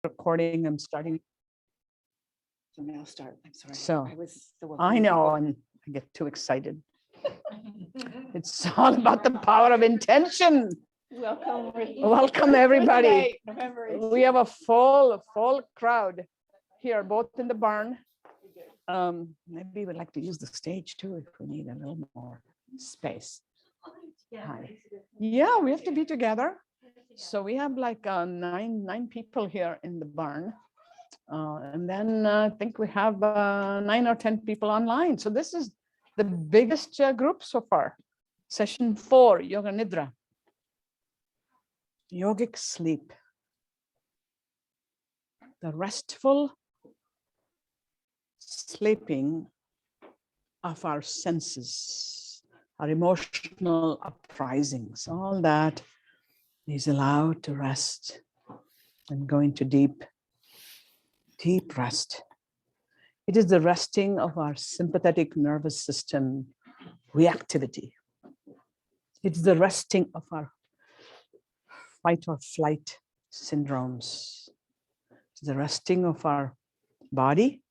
recording. I'm starting. So now start. I'm sorry. So I know, and I get too excited. It's all about the power of intention. Welcome everybody. We have a full crowd here, both in the barn. Maybe we'd like to use the stage too if we need a little more space. Hi. Yeah, we have to be together. So we have like nine people here in the barn. And then I think we have 9 or 10 people online. So this is the biggest group so far. Session 4, Yoga Nidra. Yogic sleep. The restful sleeping of our senses, our emotional uprisings, all that is allowed to rest and go into deep rest. It is the resting of our sympathetic nervous system reactivity. It's the resting of our fight or flight syndromes. It's the resting of our body,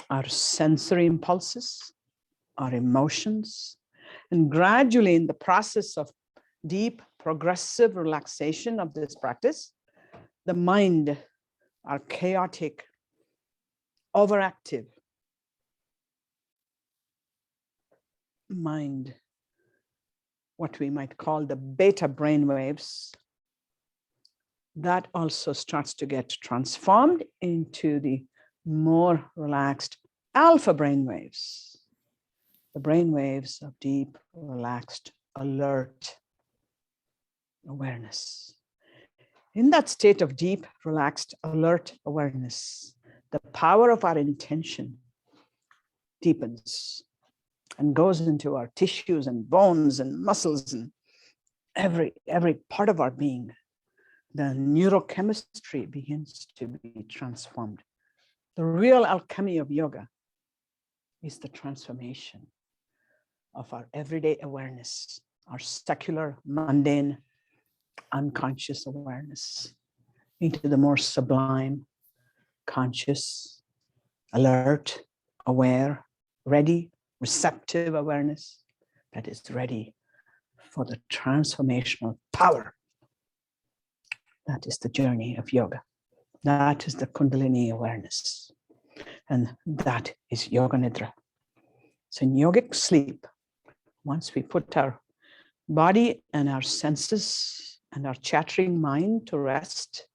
our sensory impulses, our emotions, and gradually in the process of deep progressive relaxation of this practice, the mind, our chaotic, overactive mind, what we might call the beta brain waves, that also starts to get transformed into the more relaxed alpha brain waves, the brain waves of deep, relaxed, alert awareness. In that state of deep, relaxed, alert awareness, the power of our intention deepens and goes into our tissues and bones and muscles and every part of our being. The neurochemistry begins to be transformed. The real alchemy of yoga is the transformation of our everyday awareness, our secular, mundane, unconscious awareness into the more sublime, conscious, alert, aware, ready, receptive awareness that is ready for the transformational power. That is the journey of yoga. That is the Kundalini awareness. And that is Yoga Nidra. So in yogic sleep, once we put our body and our senses and our chattering mind to rest,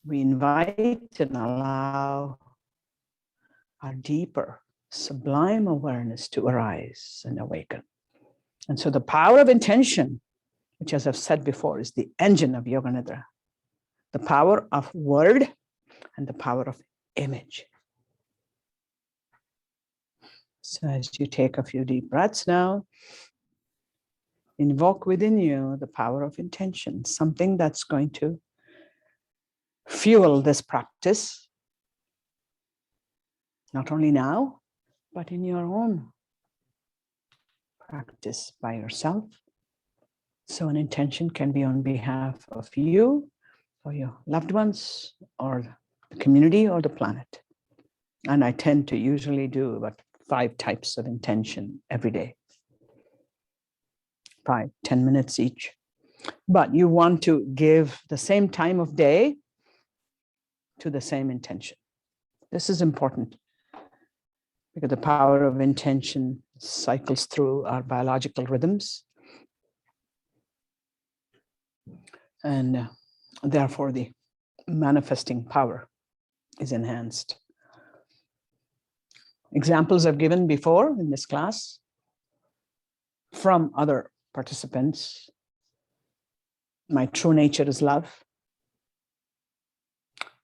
we invite and allow our deeper, sublime awareness to arise and awaken. And so the power of intention, which as I've said before, is the engine of Yoga Nidra. The power of word and the power of image. So as you take a few deep breaths now, invoke within you the power of intention, something that's going to fuel this practice, not only now, but in your own practice by yourself. So an intention can be on behalf of you, or your loved ones, or the community, or the planet. And I tend to usually do about 5 types of intention every day. 5, 10 minutes each. But you want to give the same time of day to the same intention. This is important because the power of intention cycles through our biological rhythms. And therefore the manifesting power is enhanced. Examples I've given before in this class from other participants. My true nature is love.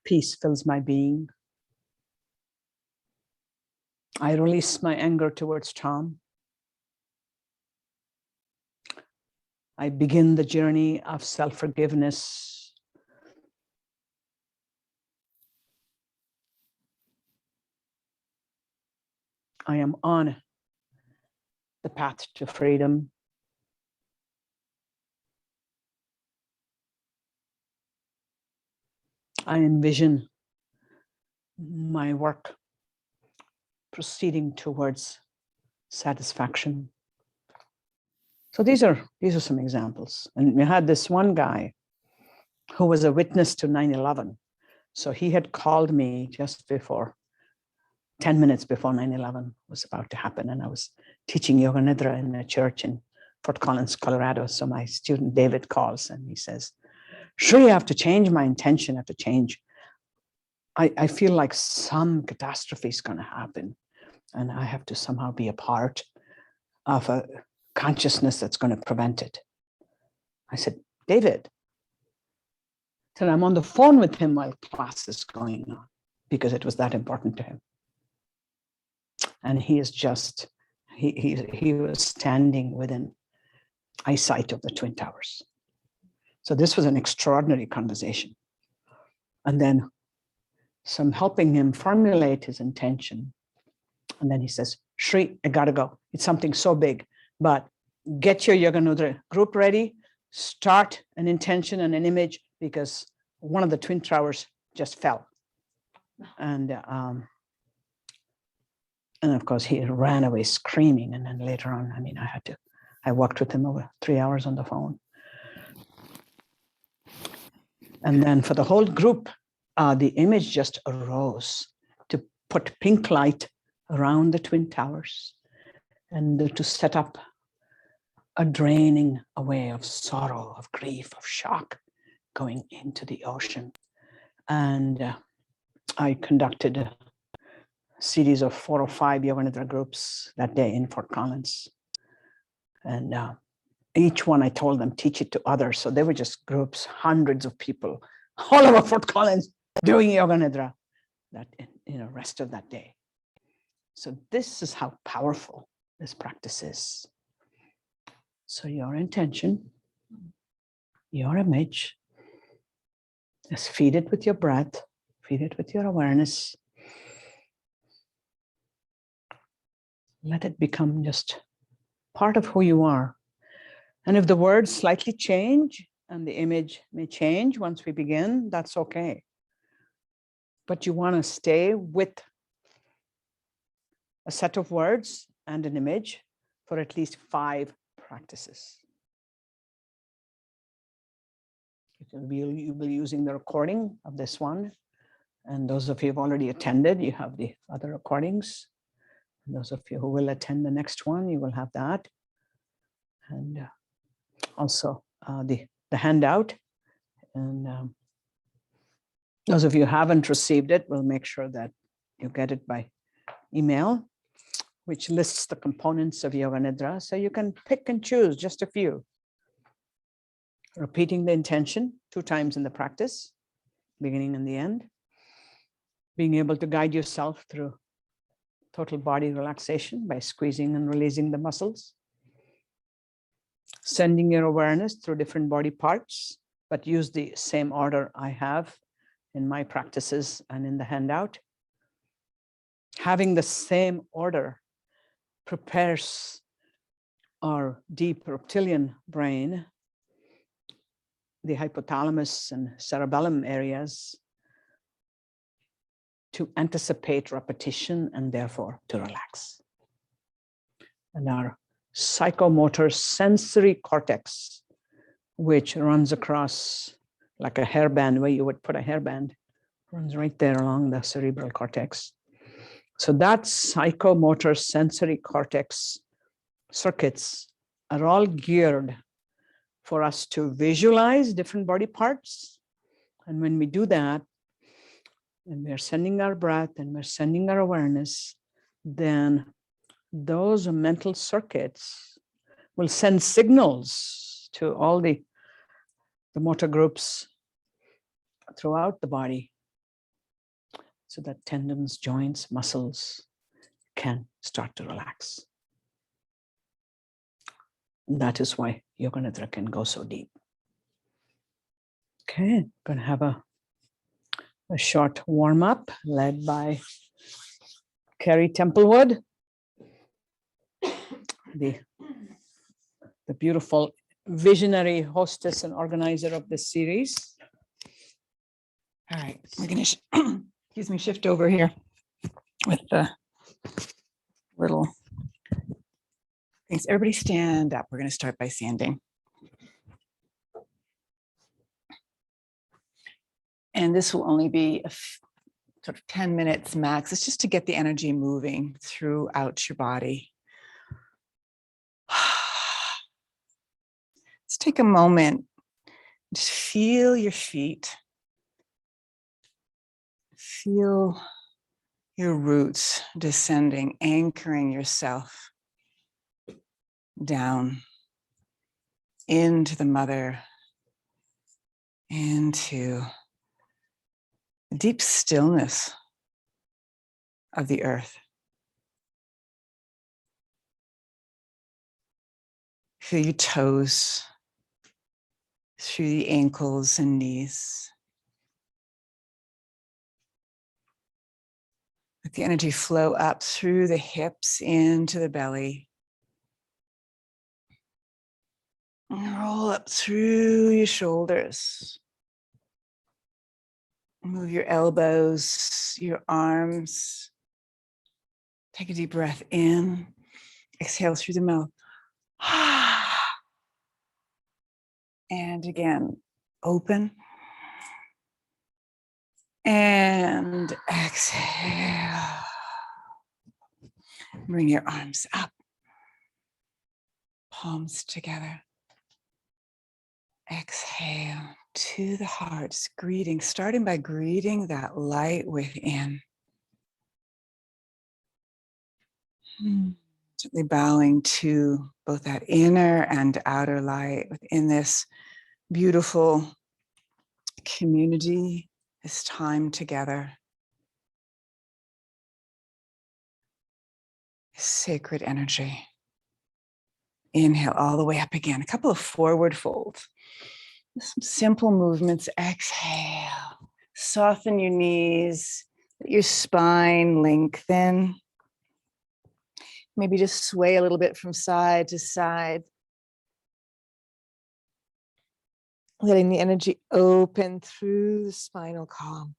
Peace fills my being. I release my anger towards Tom. I begin the journey of self-forgiveness. I am on the path to freedom. I envision my work proceeding towards satisfaction. So these are some examples. And we had this one guy who was a witness to 9/11. So he had called me just before, 10 minutes before 9/11 was about to happen. And I was teaching Yoga Nidra in a church in Fort Collins, Colorado. So my student David calls and he says, Sree, I have to change my intention. I have to change. I feel like some catastrophe is going to happen. And I have to somehow be a part of a consciousness that's going to prevent it. I said, David, and I'm on the phone with him while class is going on because it was that important to him. And he is just, he was standing within eyesight of the Twin Towers. So this was an extraordinary conversation. And then some helping him formulate his intention. And then he says, Sree, I gotta go. It's something so big, but get your Yoga Nidra group ready, start an intention and an image because one of the Twin Towers just fell. And of course he ran away screaming. And then later on, I mean, I worked with him over 3 hours on the phone. And then for the whole group, the image just arose to put pink light around the Twin Towers and to set up a draining away of sorrow, of grief, of shock going into the ocean. And I conducted a series of 4 or 5 Yoga Nidra groups that day in Fort Collins. And each one I told them, teach it to others. So they were just groups, hundreds of people, all over Fort Collins doing Yoga Nidra that rest of that day. So this is how powerful this practice is. So your intention, your image, just feed it with your breath, feed it with your awareness. Let it become just part of who you are. And if the words slightly change and the image may change once we begin, that's okay. But you want to stay with a set of words and an image for at least 5 practices. You'll be using the recording of this one. And those of you who've already attended, you have the other recordings. And those of you who will attend the next one, you will have that. And also the handout. And those of you who haven't received it, we'll make sure that you get it by email, which lists the components of Yoga Nidra. So you can pick and choose just a few. Repeating the intention 2 times in the practice, beginning and the end. Being able to guide yourself through total body relaxation by squeezing and releasing the muscles. Sending your awareness through different body parts, but use the same order I have in my practices and in the handout. Having the same order prepares our deep reptilian brain, the hypothalamus and cerebellum areas, to anticipate repetition and therefore to relax. And our psychomotor sensory cortex, which runs across like a hairband, where you would put a hairband, runs right there along the cerebral cortex. So that psychomotor sensory cortex circuits are all geared for us to visualize different body parts. And when we do that, and we're sending our breath and we're sending our awareness, then those mental circuits will send signals to all the motor groups throughout the body so that tendons, joints, muscles can start to relax. And that is why Yoga Nidra can go so deep. Okay, I'm going to have a short warm-up led by Carrie Templewood, the beautiful visionary hostess and organizer of this series. All right, we're going to, excuse me, shift over here with the little things. Everybody stand up. We're going to start by standing. And this will only be sort of 10 minutes max. It's just to get the energy moving throughout your body. Let's take a moment. Just feel your feet. Feel your roots descending, anchoring yourself down into the mother, into the deep stillness of the earth. Feel your toes through the ankles and knees. Let the energy flow up through the hips into the belly. And roll up through your shoulders. Move your elbows, your arms. Take a deep breath in. Exhale through the mouth. And again, open. And exhale. Bring your arms up. Palms together. Exhale to the heart. Greeting, starting by greeting that light within. Gently bowing to both that inner and outer light within this beautiful community, this time together. Sacred energy. Inhale all the way up again. A couple of forward folds. Some simple movements. Exhale. Soften your knees. Let your spine lengthen. Maybe just sway a little bit from side to side. Letting the energy open through the spinal column.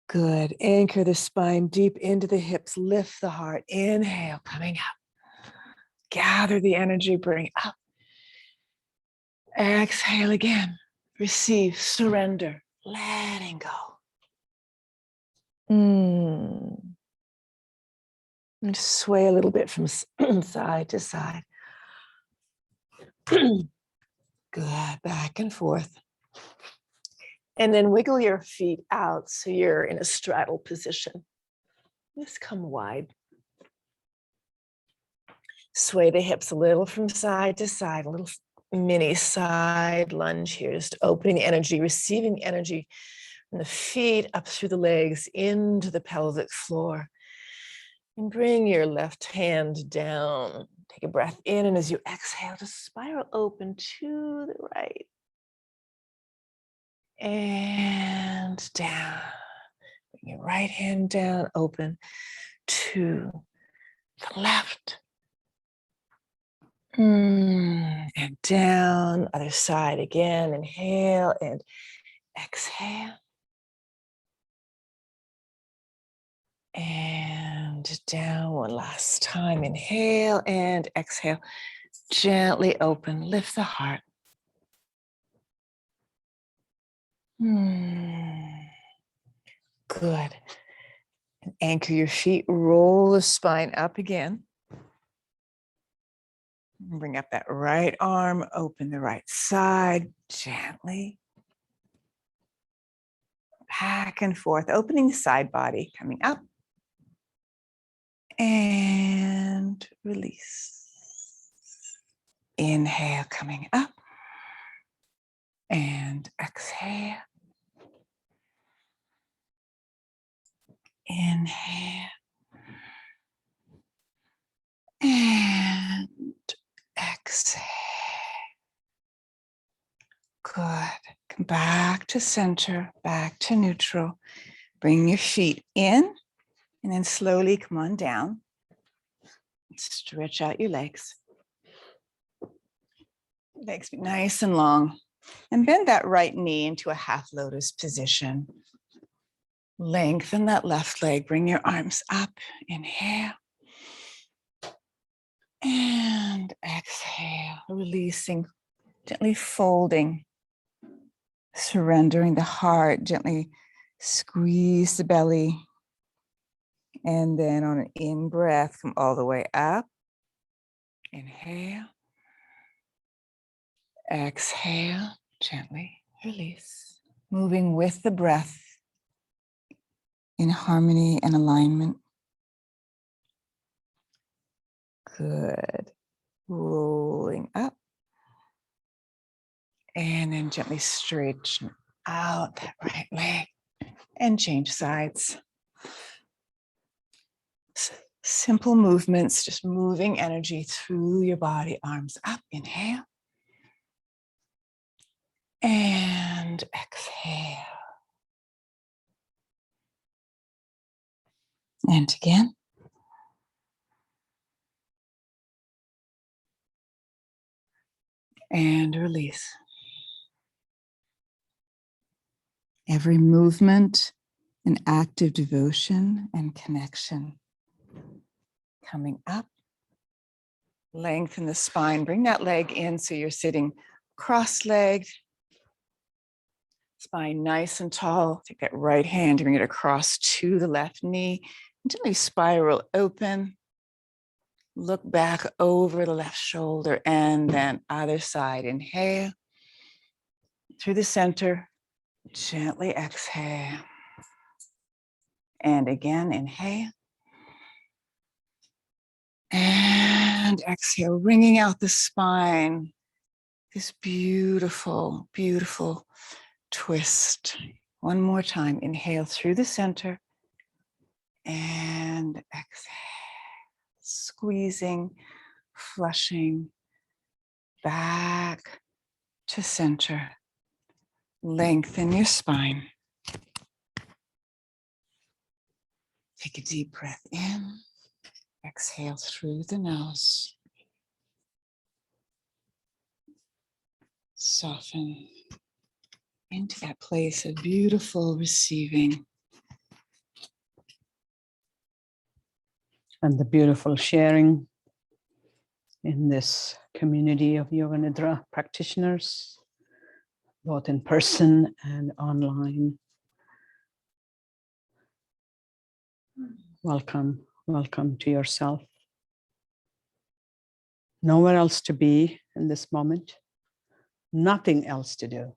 Good. Anchor the spine deep into the hips. Lift the heart. Inhale, coming up. Gather the energy, bring up. Exhale again. Receive, surrender, letting go. And sway a little bit from side to side. Good. Back and forth. And then wiggle your feet out so you're in a straddle position. Just come wide. Sway the hips a little from side to side, a little mini side lunge here, just opening energy, receiving energy from the feet up through the legs into the pelvic floor. And bring your left hand down. Take a breath in, and as you exhale, just spiral open to the right. And down. Bring your right hand down, open to the left. And down, other side again. Inhale and exhale. And down one last time. Inhale and exhale. Gently open, lift the heart. Good. And anchor your feet, roll the spine up again. Bring up that right arm, open the right side gently. Back and forth, opening the side body, coming up. And release. Inhale, coming up. And exhale. Inhale. And exhale. Good. Come back to center, back to neutral. Bring your feet in and then slowly come on down. Stretch out your legs. Legs be nice and long. And bend that right knee into a half lotus position. Lengthen that left leg. Bring your arms up. Inhale. And exhale. Releasing. Gently folding. Surrendering the heart. Gently squeeze the belly. And then on an in-breath, come all the way up. Inhale. Exhale. Gently release. Moving with the breath in harmony and alignment. Good. Rolling up. And then gently straighten out that right leg and change sides. Simple movements, just moving energy through your body, arms up, inhale. And exhale. And again. And release. Every movement, an act of devotion and connection. Coming up, lengthen the spine. Bring that leg in so you're sitting cross-legged. Spine nice and tall. Take that right hand, bring it across to the left knee. And gently spiral open. Look back over the left shoulder and then other side. Inhale. Through the center. Gently exhale. And again, inhale. And exhale, wringing out the spine. This beautiful, beautiful twist. One more time. Inhale through the center. And exhale. Squeezing, flushing back to center. Lengthen your spine. Take a deep breath in. Exhale through the nose. Soften into that place of beautiful receiving. And the beautiful sharing in this community of Yoga Nidra practitioners, both in person and online. Welcome, welcome to yourself. Nowhere else to be in this moment, nothing else to do.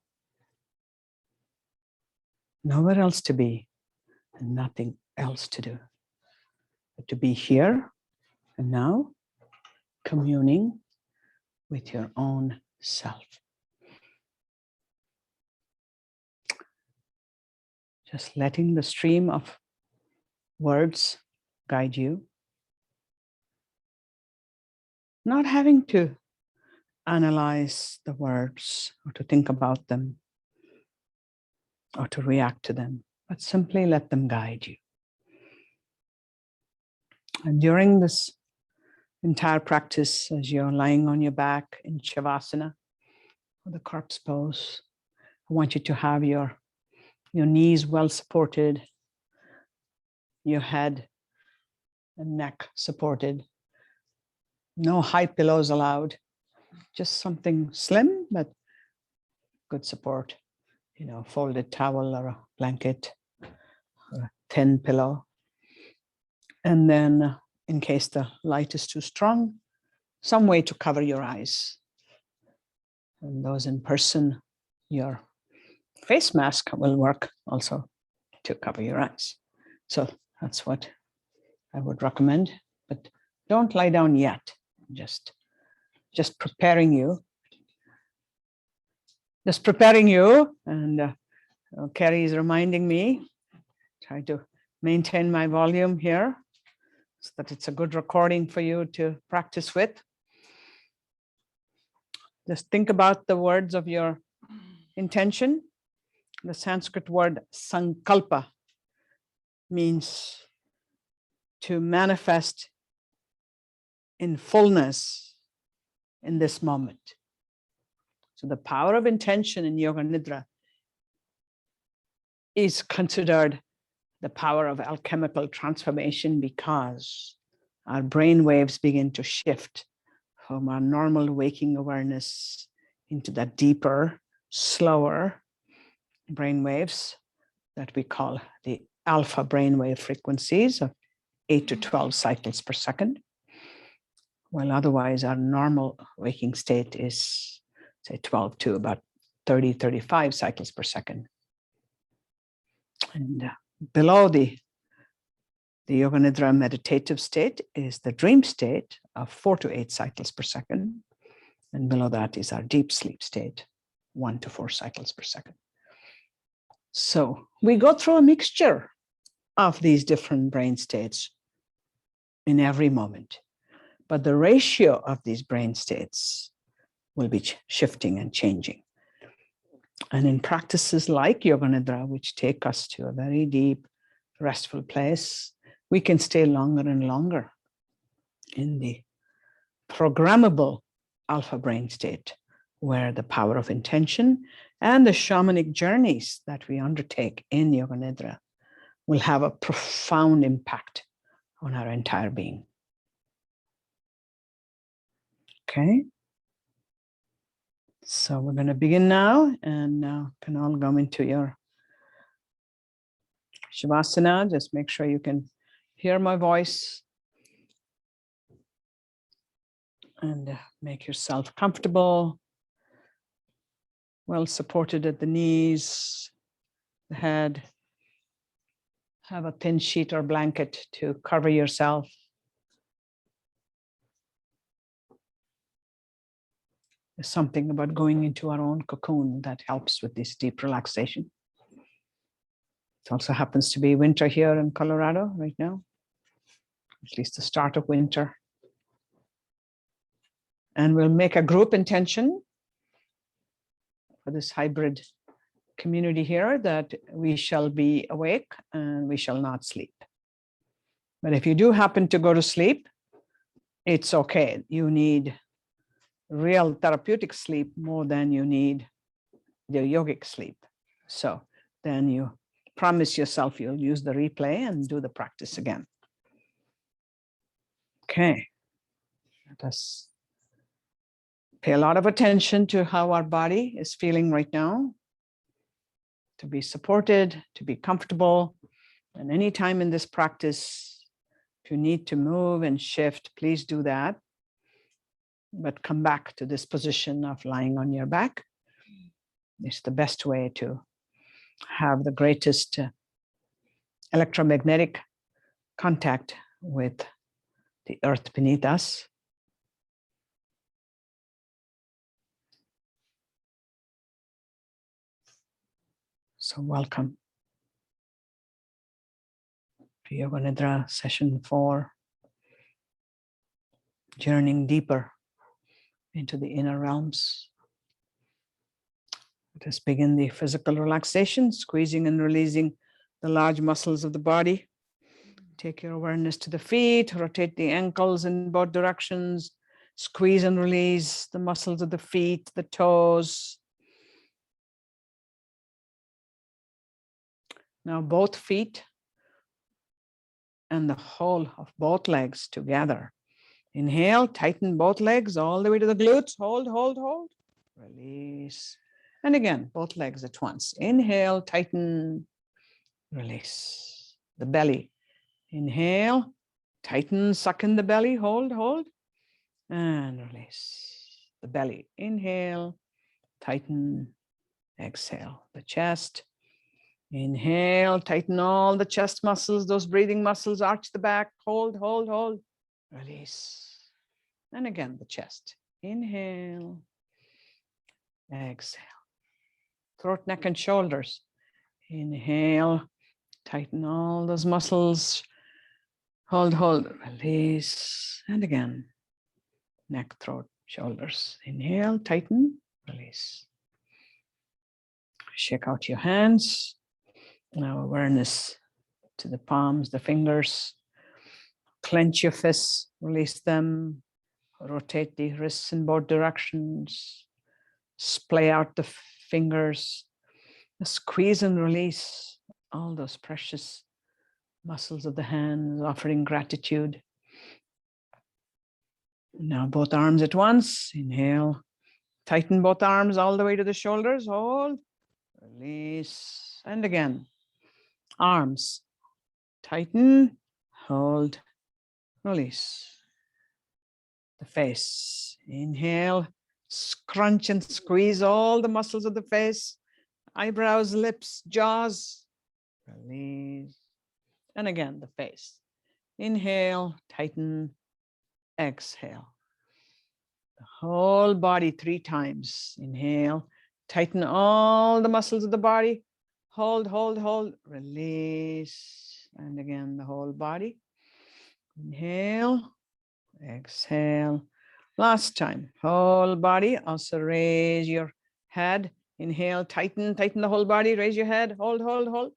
Nowhere else to be and nothing else to do. But to be here and now, communing with your own self. Just letting the stream of words guide you. Not having to analyze the words or to think about them or to react to them, but simply let them guide you. And during this entire practice, as you're lying on your back in Shavasana, or the corpse pose, I want you to have your knees well supported, your head and neck supported. No high pillows allowed, just something slim, but good support. You know, folded towel or a blanket, or a thin pillow. And then in case the light is too strong, some way to cover your eyes. And those in person, your face mask will work also to cover your eyes. So that's what I would recommend, but don't lie down yet. Just preparing you. Just preparing you. And Carrie is reminding me, try to maintain my volume here so that it's a good recording for you to practice with. Just think about the words of your intention. The Sanskrit word sankalpa means to manifest in fullness in this moment. So the power of intention in Yoga Nidra is considered the power of alchemical transformation, because our brain waves begin to shift from our normal waking awareness into that deeper, slower brain waves that we call the alpha brainwave frequencies of 8 to 12 cycles per second. While otherwise our normal waking state is, say, 12 to about 30, 35 cycles per second. And below the Yoga Nidra meditative state is the dream state of 4 to 8 cycles per second. And below that is our deep sleep state, 1 to 4 cycles per second. So we go through a mixture of these different brain states in every moment. But the ratio of these brain states will be shifting and changing. And in practices like Yoga Nidra, which take us to a very deep, restful place, we can stay longer and longer in the programmable alpha brain state, where the power of intention and the shamanic journeys that we undertake in Yoga Nidra will have a profound impact on our entire being. Okay. So we're going to begin now, and can all go into your Shavasana. Just make sure you can hear my voice, and make yourself comfortable, well supported at the knees, the head. Have a thin sheet or blanket to cover yourself. There's something about going into our own cocoon that helps with this deep relaxation. It also happens to be winter here in Colorado right now, at least the start of winter. And we'll make a group intention for this hybrid community here that we shall be awake and we shall not sleep. But if you do happen to go to sleep, it's okay. You need real therapeutic sleep more than you need the yogic sleep. So then you promise yourself you'll use the replay and do the practice again. Okay. Let us pay a lot of attention to how our body is feeling right now, to be supported, to be comfortable. And anytime in this practice, if you need to move and shift, please do that. But come back to this position of lying on your back. It's the best way to have the greatest electromagnetic contact with the earth beneath us. So welcome to Yoga Nidra session 4, journeying deeper into the inner realms. Let us begin the physical relaxation, squeezing and releasing the large muscles of the body. Take your awareness to the feet, rotate the ankles in both directions, squeeze and release the muscles of the feet, the toes. Now both feet and the whole of both legs together. Inhale, tighten both legs all the way to the glutes. Hold, hold, hold. Release. And again, both legs at once. Inhale, tighten, release. The belly. Inhale, tighten, suck in the belly. Hold, hold. And release. The belly. Inhale, tighten, exhale. The chest. Inhale, tighten all the chest muscles, those breathing muscles, arch the back. Hold, hold, hold. Release. And again, the chest. Inhale, exhale. Throat, neck, and shoulders. Inhale, tighten all those muscles. Hold, hold, release. And again, neck, throat, shoulders. Inhale, tighten, release. Shake out your hands. Now awareness to the palms, the fingers. Clench your fists, release them. Rotate the wrists in both directions. Splay out the fingers. Squeeze and release all those precious muscles of the hands, offering gratitude. Now both arms at once. Inhale. Tighten both arms all the way to the shoulders. Hold. Release. And again. Arms. Tighten. Hold. Release. The face. Inhale. Scrunch and squeeze all the muscles of the face. Eyebrows, lips, jaws. Release. And again, the face. Inhale. Tighten. Exhale. The whole body 3 times. Inhale. Tighten all the muscles of the body. Hold, hold, hold. Release. And again, the whole body. Inhale. Exhale. Last time. Whole body. Also raise your head. Inhale. Tighten. Tighten the whole body. Raise your head. Hold, hold, hold.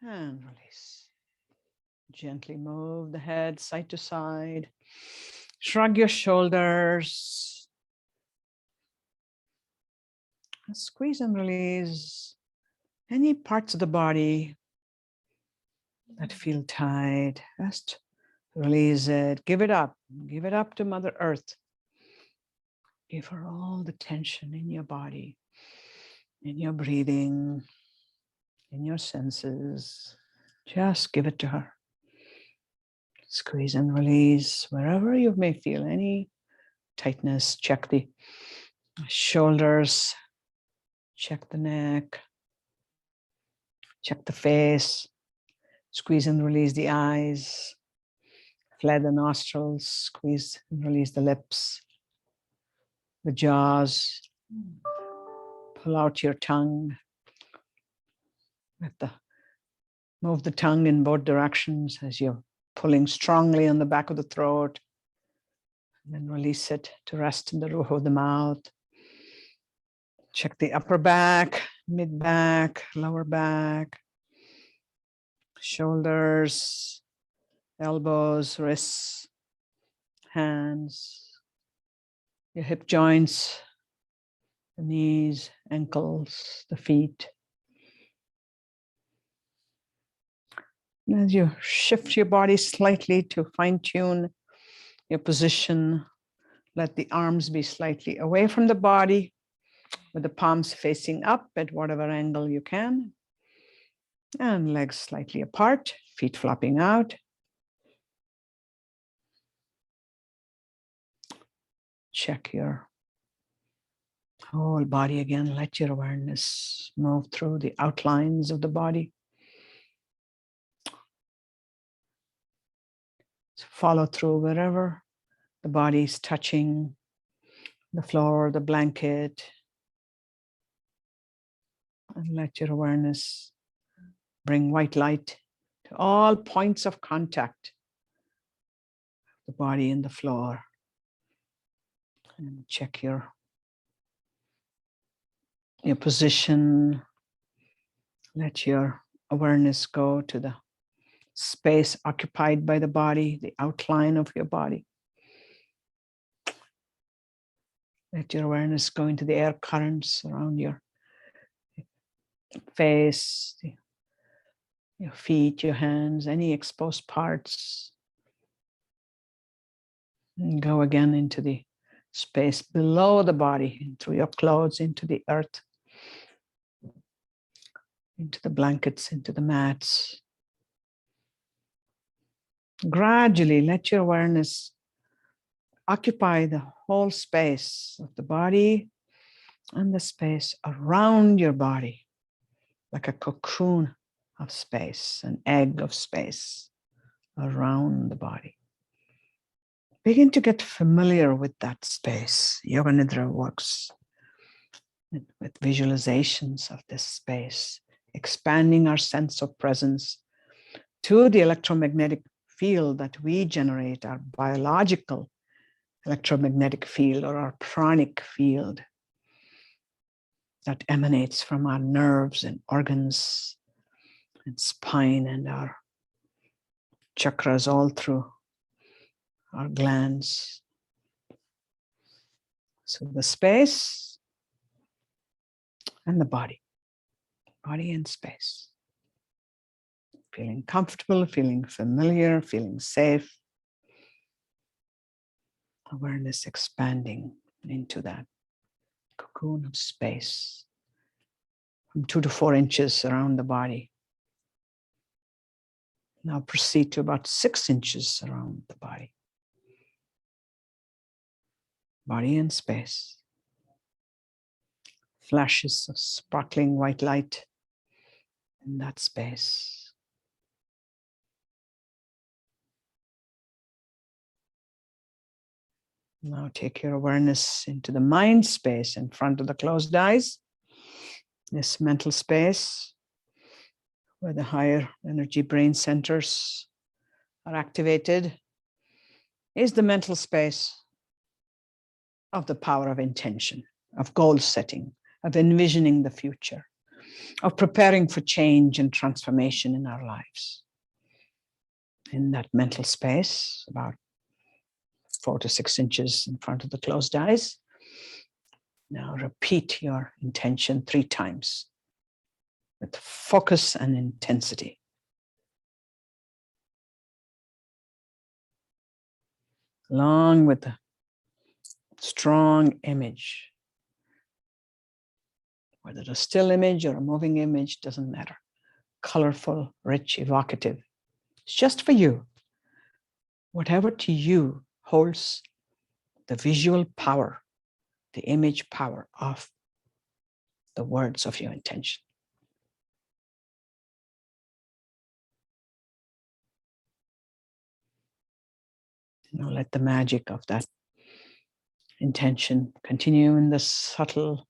And release. Gently move the head side to side. Shrug your shoulders. Squeeze and release any parts of the body that feel tight. Just release it. Give it up. Give it up to Mother Earth. Give her all the tension in your body, in your breathing, in your senses. Just give it to her. Squeeze and release wherever you may feel any tightness. Check the shoulders. Check the neck. Check the face. Squeeze and release the eyes. Flare the nostrils. Squeeze and release the lips. The jaws. Pull out your tongue. Move the tongue in both directions as you're pulling strongly on the back of the throat. And then release it to rest in the roof of the mouth. Check the upper back, mid back, lower back, shoulders, elbows, wrists, hands, your hip joints, the knees, ankles, the feet. And as you shift your body slightly to fine-tune your position, let the arms be slightly away from the body, with the palms facing up at whatever angle you can, and legs slightly apart, feet flopping out. Check your whole body again. Let your awareness move through the outlines of the body. Follow through wherever the body is touching the floor, the blanket, and let your awareness bring white light to all points of contact, the body and the floor. And check your position. Let your awareness go to the space occupied by the body, the outline of your body. Let your awareness go into the air currents around your face, your feet, your hands, any exposed parts. And go again into the space below the body, through your clothes, into the earth, into the blankets, into the mats. Gradually let your awareness occupy the whole space of the body and the space around your body, like a cocoon of space, an egg of space around the body. Begin to get familiar with that space. Yoga Nidra works with visualizations of this space, expanding our sense of presence to the electromagnetic field that we generate, our biological electromagnetic field or our pranic field that emanates from our nerves and organs and spine and our chakras all through our glands. So the space and the body and space. Feeling comfortable, feeling familiar, feeling safe. Awareness expanding into that cocoon of space from 2 to 4 inches around the body. Now proceed to about 6 inches around the body. Body and space. Flashes of sparkling white light in that space. Now take your awareness into the mind space in front of the closed eyes. This mental space where the higher energy brain centers are activated is the mental space of the power of intention, of goal setting, of envisioning the future, of preparing for change and transformation in our lives. In that mental space, about 4 to 6 inches in front of the closed eyes, now repeat your intention 3 times with focus and intensity. Along with the strong image, whether a still image or a moving image, doesn't matter. Colorful, rich, evocative. It's just for you. Whatever to you holds the visual power, the image power of the words of your intention. Now let the magic of that intention continue in the subtle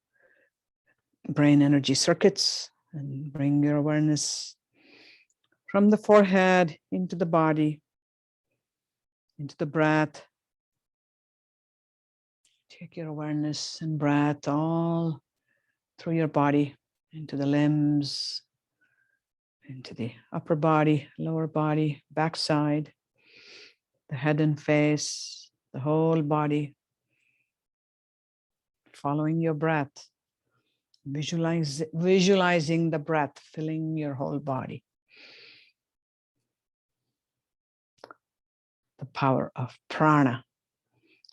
brain energy circuits, and bring your awareness from the forehead into the body, into the breath. Take your awareness and breath all through your body, into the limbs, into the upper body, lower body, backside, the head and face, the whole body. Following your breath, visualizing the breath filling your whole body. The power of prana,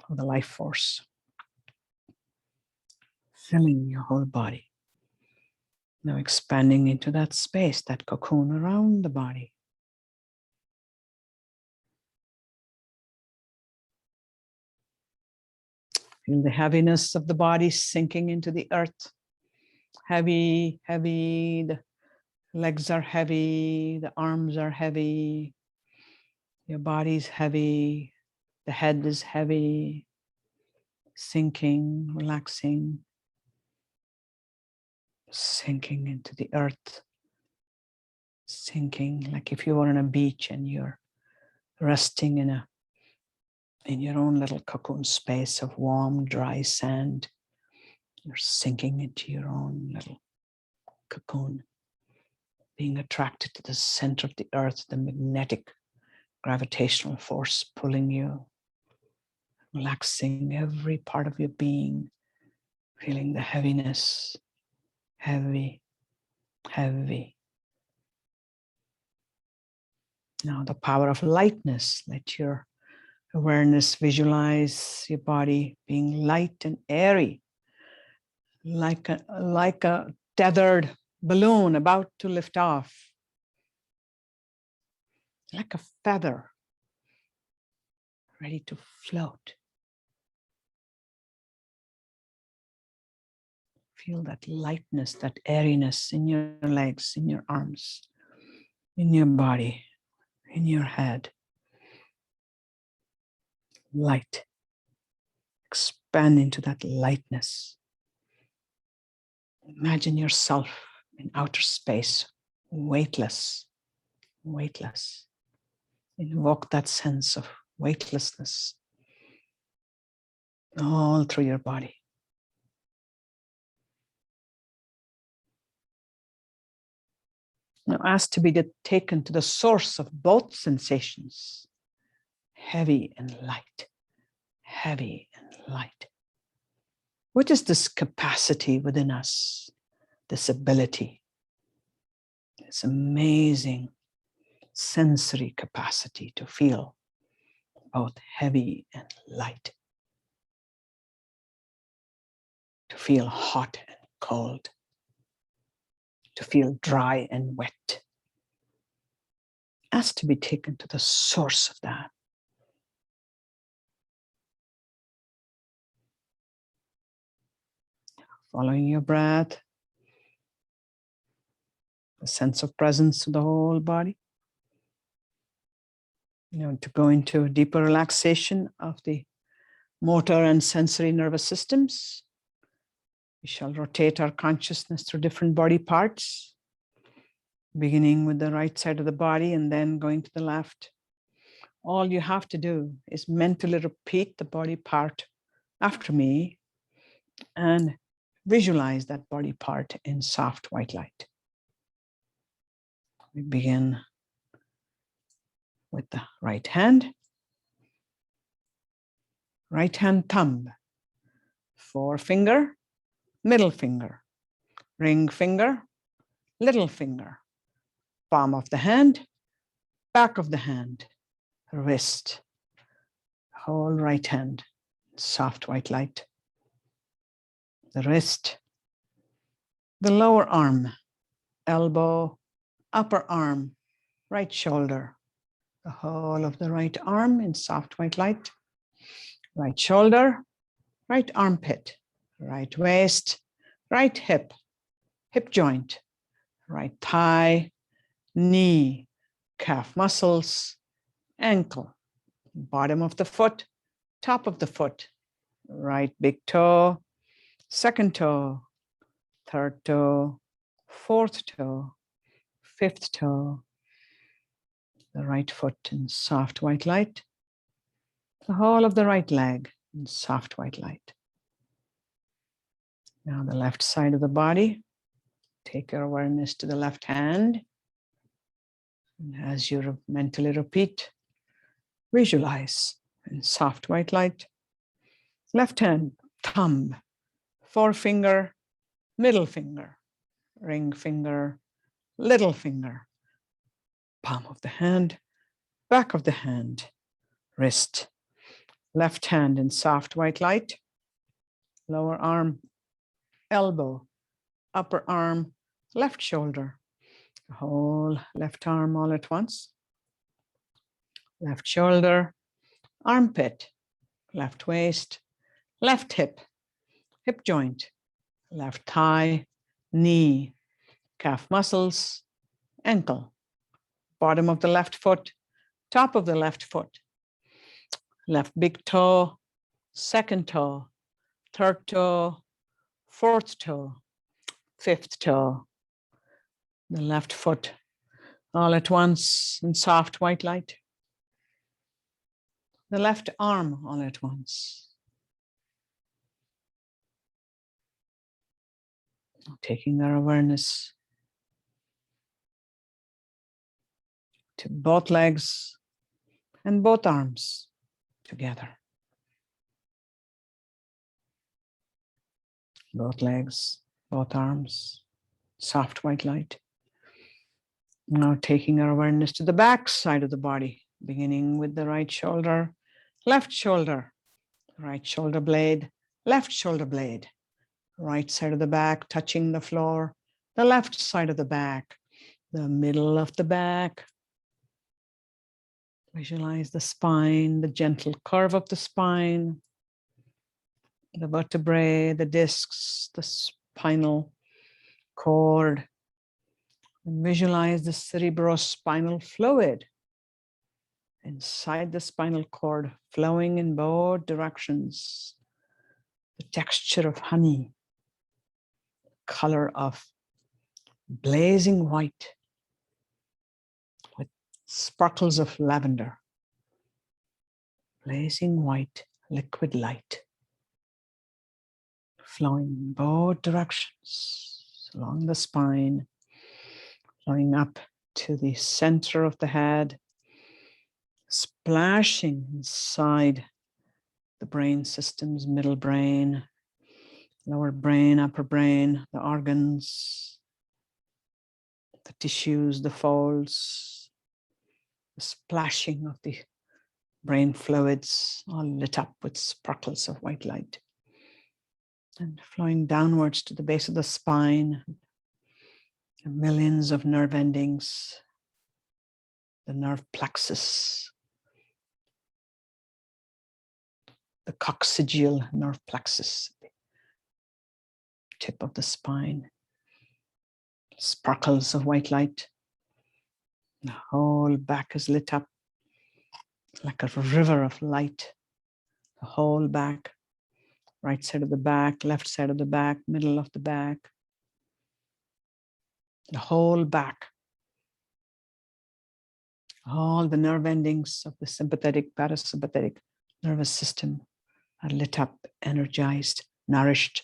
of the life force, filling your whole body. Now expanding into that space, that cocoon around the body. Feel the heaviness of the body sinking into the earth. Heavy, heavy, the legs are heavy, the arms are heavy, your body's heavy, the head is heavy, sinking, relaxing, sinking into the earth, sinking like if you were on a beach and you're resting in your own little cocoon space of warm, dry sand. You're sinking into your own little cocoon, being attracted to the center of the earth, the magnetic gravitational force pulling you, relaxing every part of your being, feeling the heaviness, heavy, heavy. Now the power of lightness. Let your awareness visualize your body being light and airy, like a tethered balloon about to lift off, like a feather ready to float. Feel that lightness, that airiness in your legs, in your arms, in your body, in your head. Light. Expand into that lightness. Imagine yourself in outer space, weightless, weightless. Invoke that sense of weightlessness all through your body. Now ask to be taken to the source of both sensations, heavy and light, heavy and light. What is this capacity within us this ability, this amazing sensory capacity to feel both heavy and light, to feel hot and cold, to feel dry and wet. Has to be taken to the source of that. Following your breath, a sense of presence to the whole body. To go into a deeper relaxation of the motor and sensory nervous systems. We shall rotate our consciousness through different body parts, beginning with the right side of the body and then going to the left. All you have to do is mentally repeat the body part after me and visualize that body part in soft white light. We begin with the right hand thumb, forefinger, middle finger, ring finger, little finger, palm of the hand, back of the hand, wrist, whole right hand, soft white light. The wrist, the lower arm, elbow, upper arm, right shoulder, the whole of the right arm in soft white light, right shoulder, right armpit, right waist, right hip, hip joint, right thigh, knee, calf muscles, ankle, bottom of the foot, top of the foot, right big toe, second toe, third toe, fourth toe, fifth toe, the right foot in soft white light, the whole of the right leg in soft white light. Now the left side of the body, take your awareness to the left hand. And as you mentally repeat, visualize in soft white light, left hand, thumb, forefinger, middle finger, ring finger, little finger, palm of the hand, back of the hand, wrist, left hand in soft white light, lower arm, elbow, upper arm, left shoulder, whole left arm all at once, left shoulder, armpit, left waist, left hip, hip joint, left thigh, knee, calf muscles, ankle, bottom of the left foot, top of the left foot, left big toe, second toe, third toe, fourth toe, fifth toe, the left foot all at once in soft white light, the left arm all at once. Taking our awareness to both legs and both arms together. Both legs, both arms, soft white light. Now taking our awareness to the back side of the body, beginning with the right shoulder, right shoulder blade, left shoulder blade, right side of the back touching the floor, the left side of the back, the middle of the back. Visualize the spine, the gentle curve of the spine, the vertebrae, the discs, the spinal cord. And visualize the cerebrospinal fluid inside the spinal cord, flowing in both directions. The texture of honey, color of blazing white with sparkles of lavender, blazing white liquid light, flowing in both directions along the spine, flowing up to the center of the head, splashing inside the brain system's middle brain, lower brain, upper brain, the organs, the tissues, the folds, the splashing of the brain fluids, all lit up with sparkles of white light. And flowing downwards to the base of the spine, millions of nerve endings, the nerve plexus, the coccygeal nerve plexus, the tip of the spine, sparkles of white light. The whole back is lit up like a river of light. The whole back, right side of the back, left side of the back, middle of the back. The whole back. All the nerve endings of the sympathetic, parasympathetic nervous system are lit up, energized, nourished.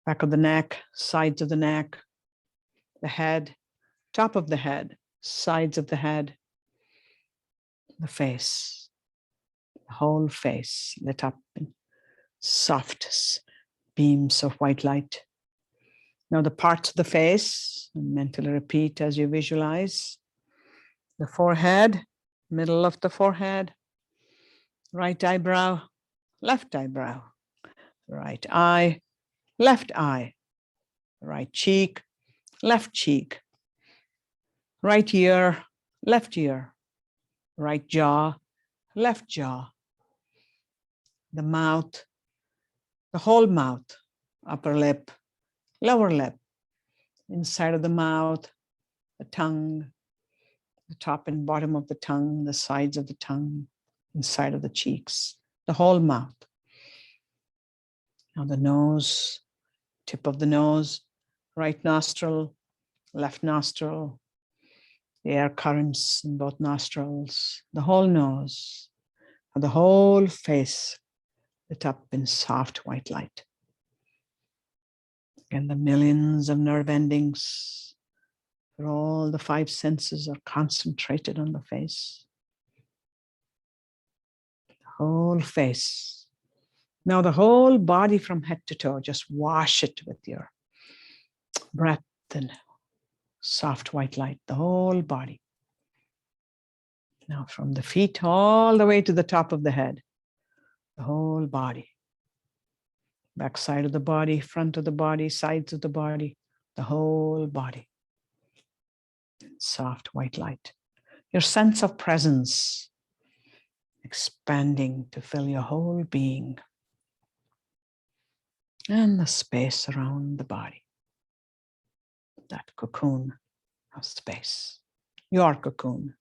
Back of the neck, sides of the neck, the head, top of the head, sides of the head, the face, the whole face lit up in soft beams of white light. Now the parts of the face, and mentally repeat as you visualize. The forehead, middle of the forehead, right eyebrow, left eyebrow, right eye, left eye, right cheek, left cheek, right ear, left ear, right jaw, left jaw, the mouth, the whole mouth, upper lip, lower lip, inside of the mouth, the tongue, the top and bottom of the tongue, the sides of the tongue, inside of the cheeks, the whole mouth. Now the nose, tip of the nose, right nostril, left nostril, the air currents in both nostrils, the whole nose, and the whole face lit up in soft white light. Again, the millions of nerve endings, where all the five senses are concentrated on the face. The whole face. Now the whole body from head to toe, just wash it with your breath and soft white light, the whole body. Now from the feet all the way to the top of the head, the whole body. Back side of the body, front of the body, sides of the body, the whole body. Soft white light. Your sense of presence expanding to fill your whole being and the space around the body. That cocoon of space, your cocoon.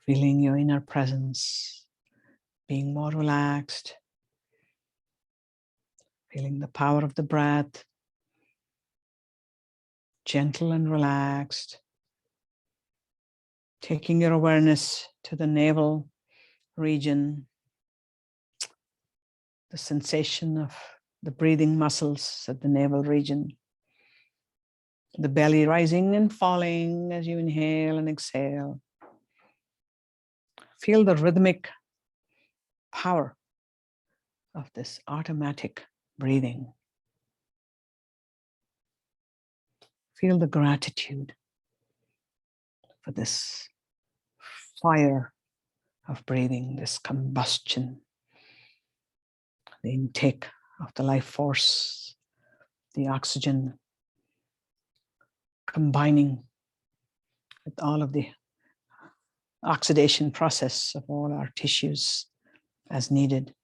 Feeling your inner presence, being more relaxed, feeling the power of the breath, gentle and relaxed, taking your awareness to the navel region, the sensation of the breathing muscles at the navel region, the belly rising and falling as you inhale and exhale. Feel the rhythmic power of this automatic breathing. Feel the gratitude for this fire of breathing, this combustion, the intake of the life force, the oxygen combining with all of the oxidation process of all our tissues as needed,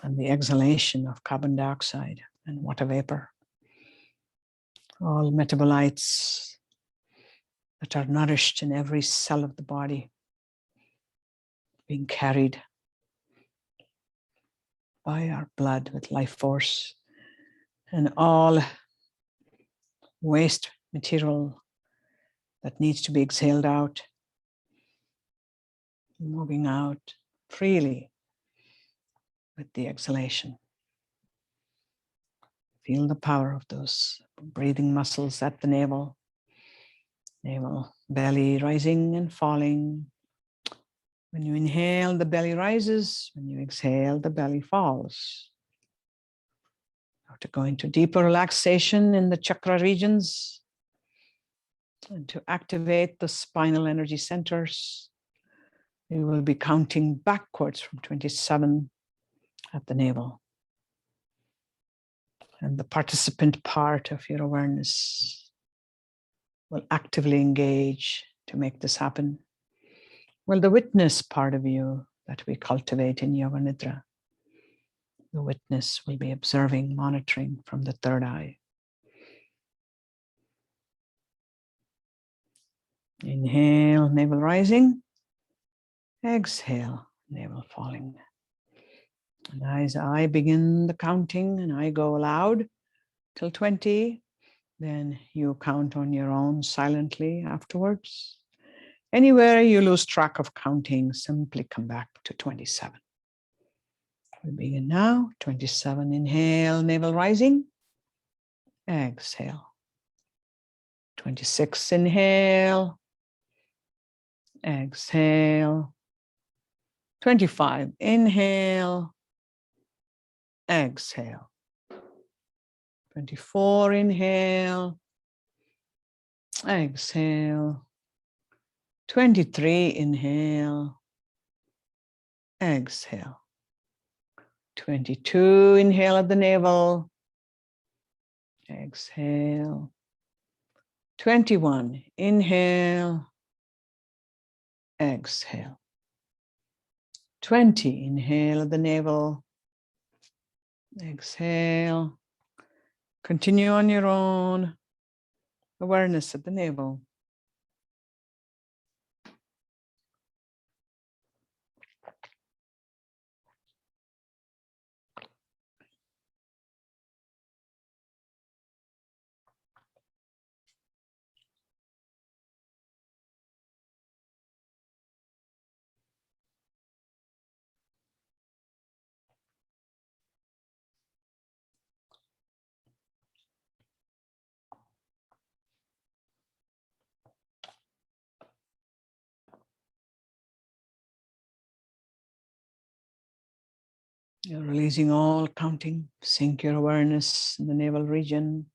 and the exhalation of carbon dioxide and water vapor. All metabolites that are nourished in every cell of the body being carried by our blood with life force, and all waste material that needs to be exhaled out, moving out freely with the exhalation. Feel the power of those breathing muscles at the navel, belly rising and falling, When you inhale, the belly rises. When you exhale, the belly falls. Now to go into deeper relaxation in the chakra regions and to activate the spinal energy centers, we will be counting backwards from 27 at the navel. And the participant part of your awareness will actively engage to make this happen. Well, the witness part of you that we cultivate in Yoga Nidra, the witness will be observing, monitoring from the third eye. Inhale, navel rising. Exhale, navel falling. And as I begin the counting and I go aloud till 20, then you count on your own silently afterwards. Anywhere you lose track of counting, simply come back to 27. We begin now. 27, inhale, navel rising. Exhale. 26, inhale. Exhale. 25, inhale. Exhale. 24, inhale. Exhale. 23, inhale. Exhale. 22, inhale at the navel. Exhale. 21, inhale. Exhale. 20, inhale at the navel. Exhale. Continue on your own. Awareness at the navel. You're releasing all counting. Sink your awareness in the navel region.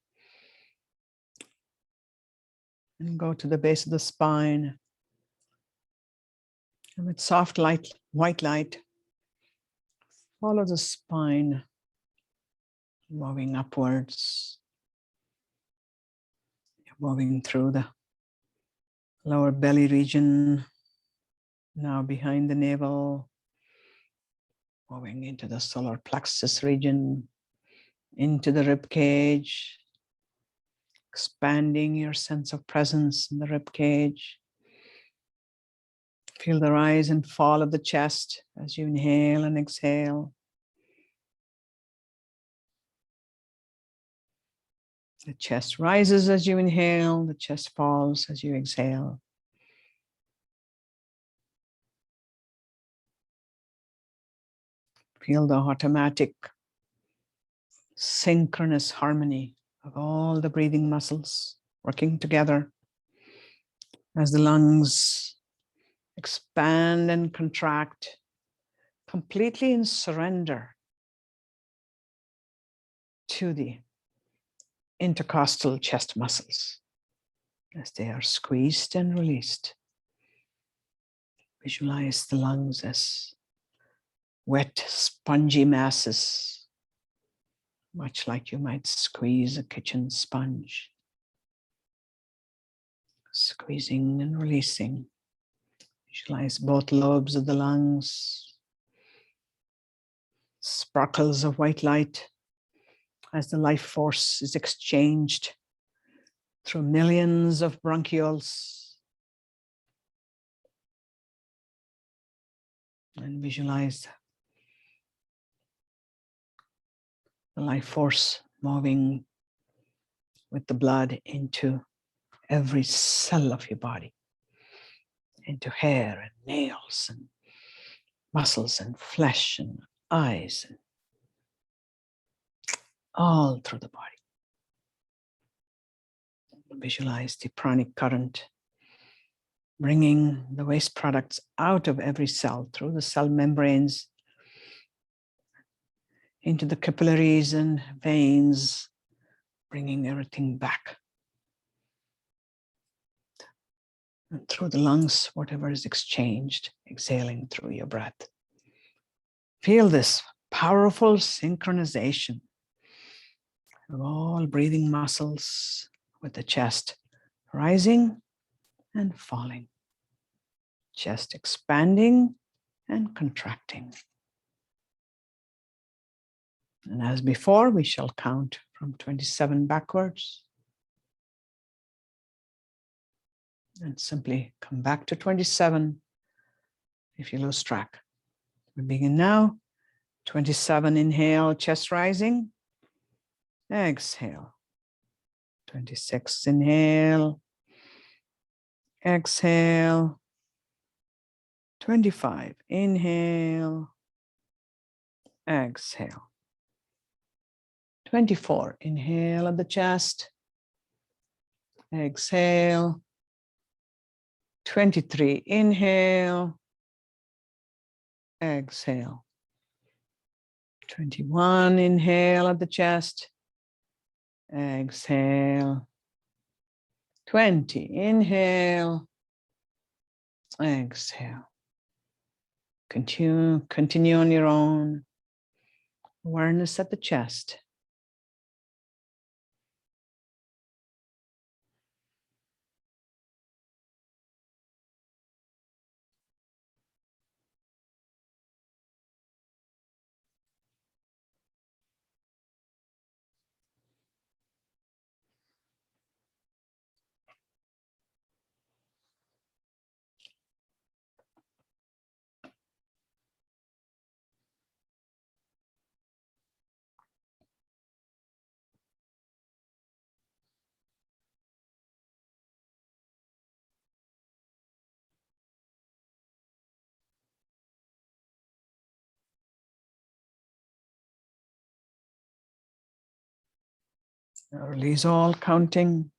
And go to the base of the spine. And with soft light, white light, follow the spine, moving upwards. You're moving through the lower belly region, now behind the navel, moving into the solar plexus region, into the rib cage, expanding your sense of presence in the rib cage. Feel the rise and fall of the chest as you inhale and exhale. The chest rises as you inhale, the chest falls as you exhale. Feel the automatic, synchronous harmony of all the breathing muscles working together as the lungs expand and contract, completely in surrender to the intercostal chest muscles as they are squeezed and released. Visualize the lungs as wet, spongy masses, much like you might squeeze a kitchen sponge. Squeezing and releasing. Visualize both lobes of the lungs, sparkles of white light as the life force is exchanged through millions of bronchioles. And visualize the life force moving with the blood into every cell of your body, into hair and nails and muscles and flesh and eyes, and all through the body. Visualize the pranic current bringing the waste products out of every cell through the cell membranes into the capillaries and veins, bringing everything back. And through the lungs, whatever is exchanged, exhaling through your breath. Feel this powerful synchronization of all breathing muscles with the chest rising and falling, chest expanding and contracting. And as before, we shall count from 27 backwards. And simply come back to 27 if you lose track. We begin now. 27, inhale, chest rising. Exhale. 26, inhale. Exhale. 25, inhale. Exhale. 24, inhale at the chest. Exhale. 23, inhale. Exhale. 21, inhale at the chest. Exhale. 20, inhale. Exhale. Continue on your own. Awareness at the chest. Now release all counting.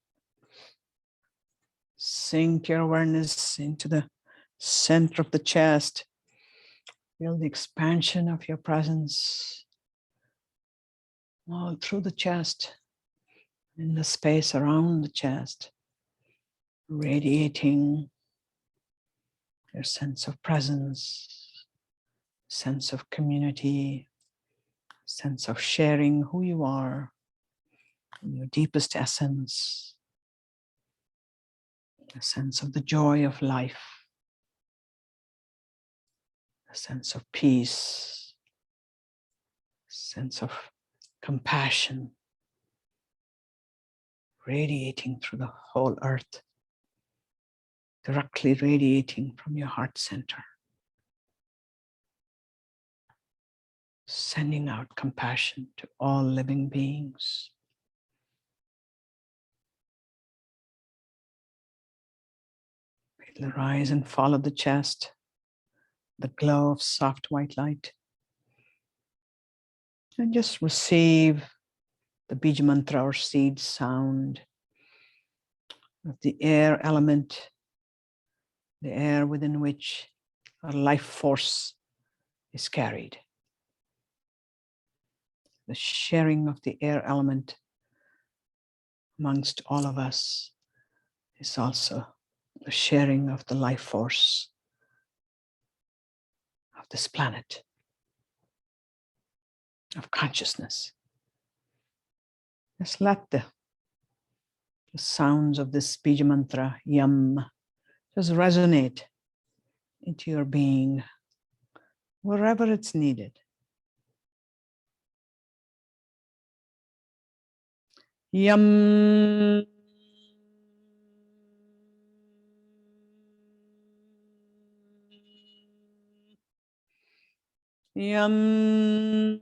Sink your awareness into the center of the chest. Feel the expansion of your presence all through the chest, in the space around the chest, radiating your sense of presence, sense of community, sense of sharing who you are in your deepest essence, a sense of the joy of life, a sense of peace, a sense of compassion, radiating through the whole earth, directly radiating from your heart center, sending out compassion to all living beings. Feel the rise and fall of the chest, the glow of soft white light. And just receive the Bija Mantra or seed sound of the air element, the air within which our life force is carried. The sharing of the air element amongst all of us is also the sharing of the life force of this planet, of consciousness. Just let the sounds of this Bija Mantra, Yam, just resonate into your being wherever it's needed. Yam. Yam.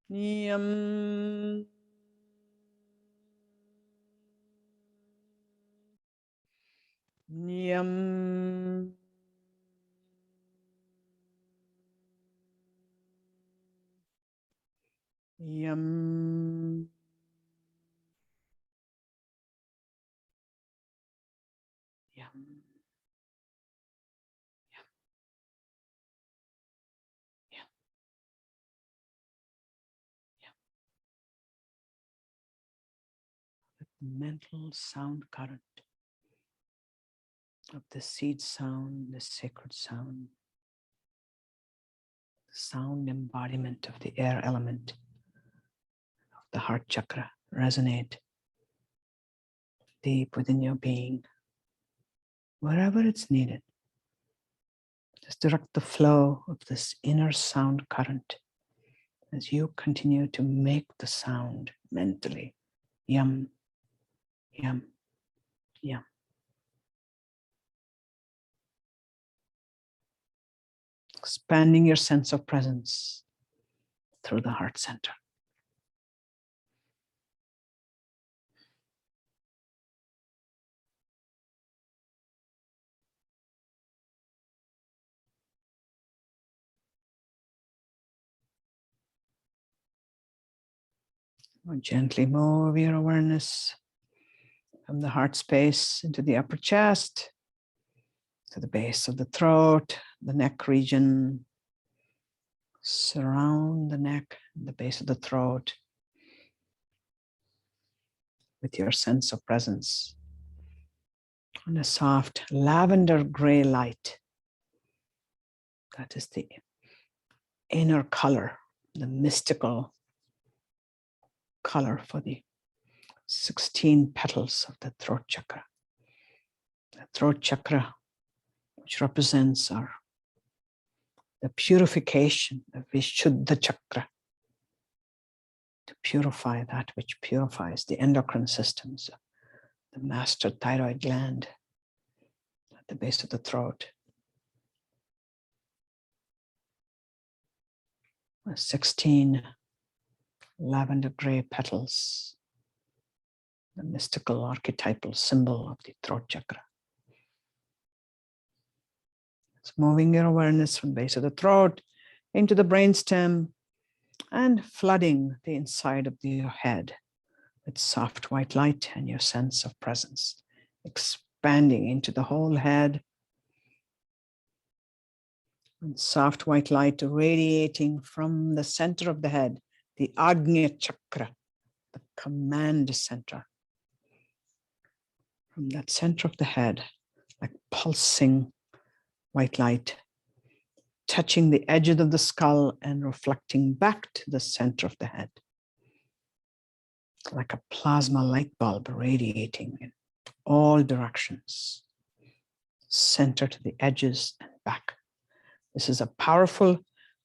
Yam. Yam. Yam. mental sound current of the seed sound, the sacred sound, the sound embodiment of the air element of the heart chakra resonate deep within your being, wherever it's needed. Just direct the flow of this inner sound current as you continue to make the sound mentally. Yum, yum, yum. Expanding your sense of presence through the heart center. Or gently move your awareness from the heart space into the upper chest, to the base of the throat, the neck region. Surround the neck, the base of the throat with your sense of presence on a soft lavender gray light. That is the inner color, the mystical color for the 16 petals of the throat chakra. The throat chakra, which represents the purification of Vishuddha chakra, to purify that which purifies the endocrine systems, the master thyroid gland at the base of the throat. 16 lavender gray petals, the mystical archetypal symbol of the throat chakra. It's moving your awareness from the base of the throat into the brainstem and flooding the inside of your head with soft white light and your sense of presence, expanding into the whole head. And soft white light radiating from the center of the head, the Agnya chakra, the command center. From that center of the head, like pulsing white light, touching the edges of the skull and reflecting back to the center of the head. Like a plasma light bulb radiating in all directions, center to the edges and back. This is a powerful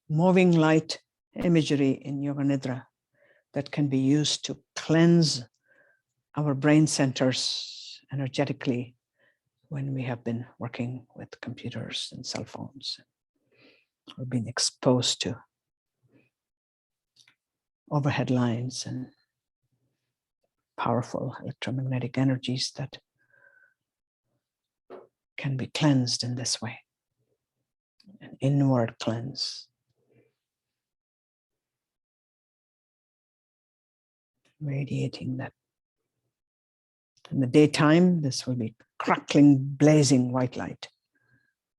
moving light imagery in Yoga Nidra that can be used to cleanse our brain centers energetically when we have been working with computers and cell phones or been exposed to overhead lines and powerful electromagnetic energies that can be cleansed in this way. An inward cleanse. Radiating that. In the daytime, this will be crackling, blazing white light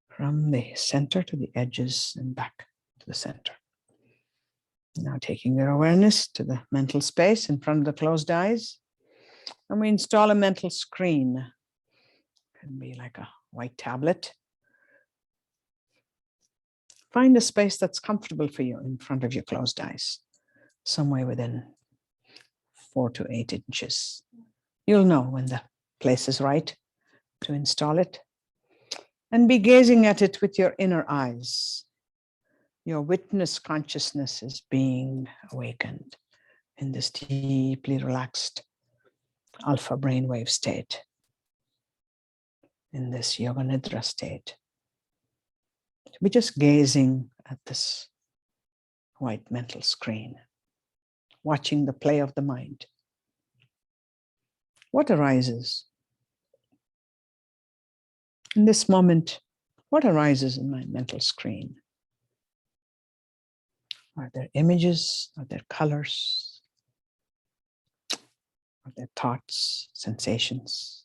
from the center to the edges and back to the center. Now taking your awareness to the mental space in front of the closed eyes, and we install a mental screen. It can be like a white tablet. Find a space that's comfortable for you in front of your closed eyes, somewhere within 4 to 8 inches. You'll know when the place is right to install it. And be gazing at it with your inner eyes. Your witness consciousness is being awakened in this deeply relaxed alpha brainwave state, in this Yoga Nidra state. We're just gazing at this white mental screen, watching the play of the mind. What arises? In this moment, what arises in my mental screen? Are there images? Are there colors? Are there thoughts, sensations,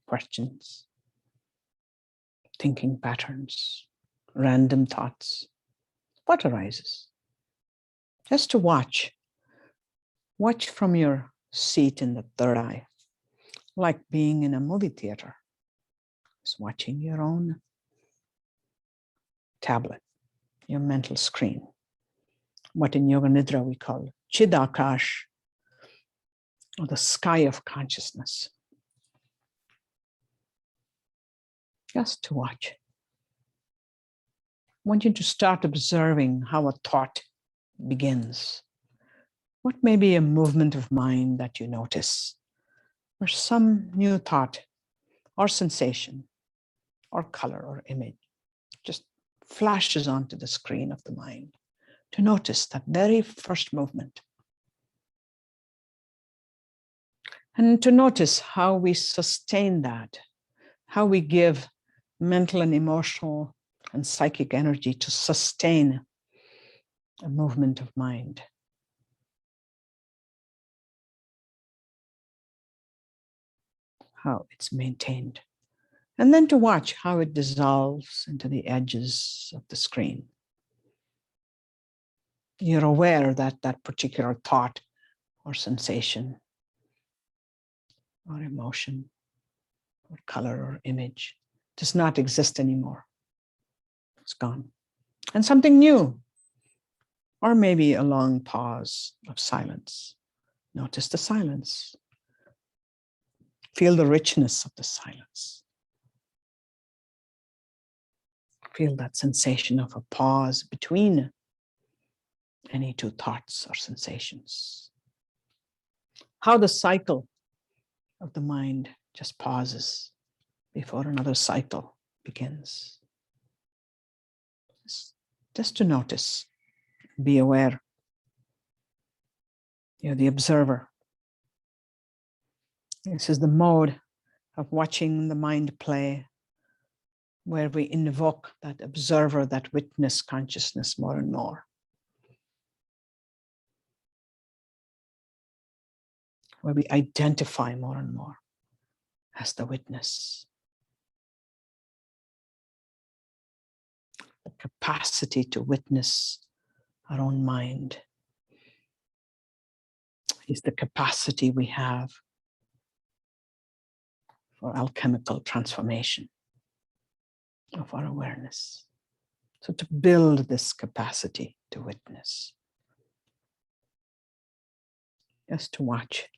questions, thinking patterns, random thoughts? What arises? Just to watch. Watch from your seat in the third eye. like being in a movie theater, just watching your own tablet, your mental screen, what in Yoga Nidra we call Chidakash, or the sky of consciousness. Just to watch. I want you to start observing how a thought begins. What may be a movement of mind that you notice, or some new thought, or sensation, or color, or image just flashes onto the screen of the mind. To notice that very first movement. And to notice how we sustain that, how we give mental and emotional and psychic energy to sustain a movement of mind. How it's maintained. And then to watch how it dissolves into the edges of the screen. You're aware that that particular thought or sensation or emotion or color or image does not exist anymore. It's gone. And something new, or maybe a long pause of silence. Notice the silence. Feel the richness of the silence. Feel that sensation of a pause between any two thoughts or sensations. How the cycle of the mind just pauses before another cycle begins. Just to notice, be aware. You're the observer. This is the mode of watching the mind play, where we invoke that observer, that witness consciousness more and more. Where we identify more and more as the witness. The capacity to witness our own mind is the capacity we have for alchemical transformation of our awareness. So to build this capacity to witness, just to watch,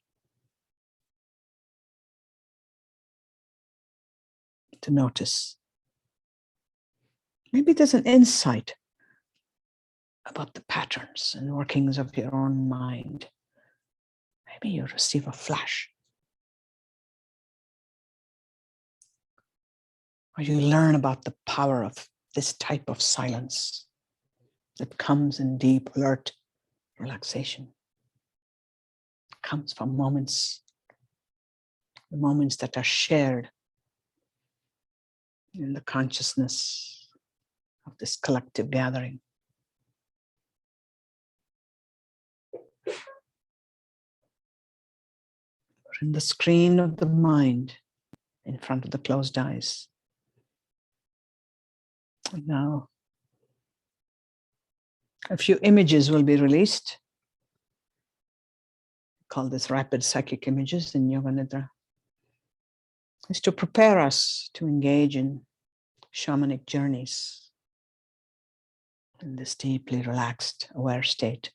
to notice. Maybe there's an insight about the patterns and workings of your own mind. Maybe you receive a flash. Or you learn about the power of this type of silence that comes in deep, alert relaxation. It comes from moments, the moments that are shared in the consciousness of this collective gathering. Or in the screen of the mind in front of the closed eyes. And now, a few images will be released. We call this rapid psychic images in Yoga Nidra. It's to prepare us to engage in shamanic journeys in this deeply relaxed, aware state.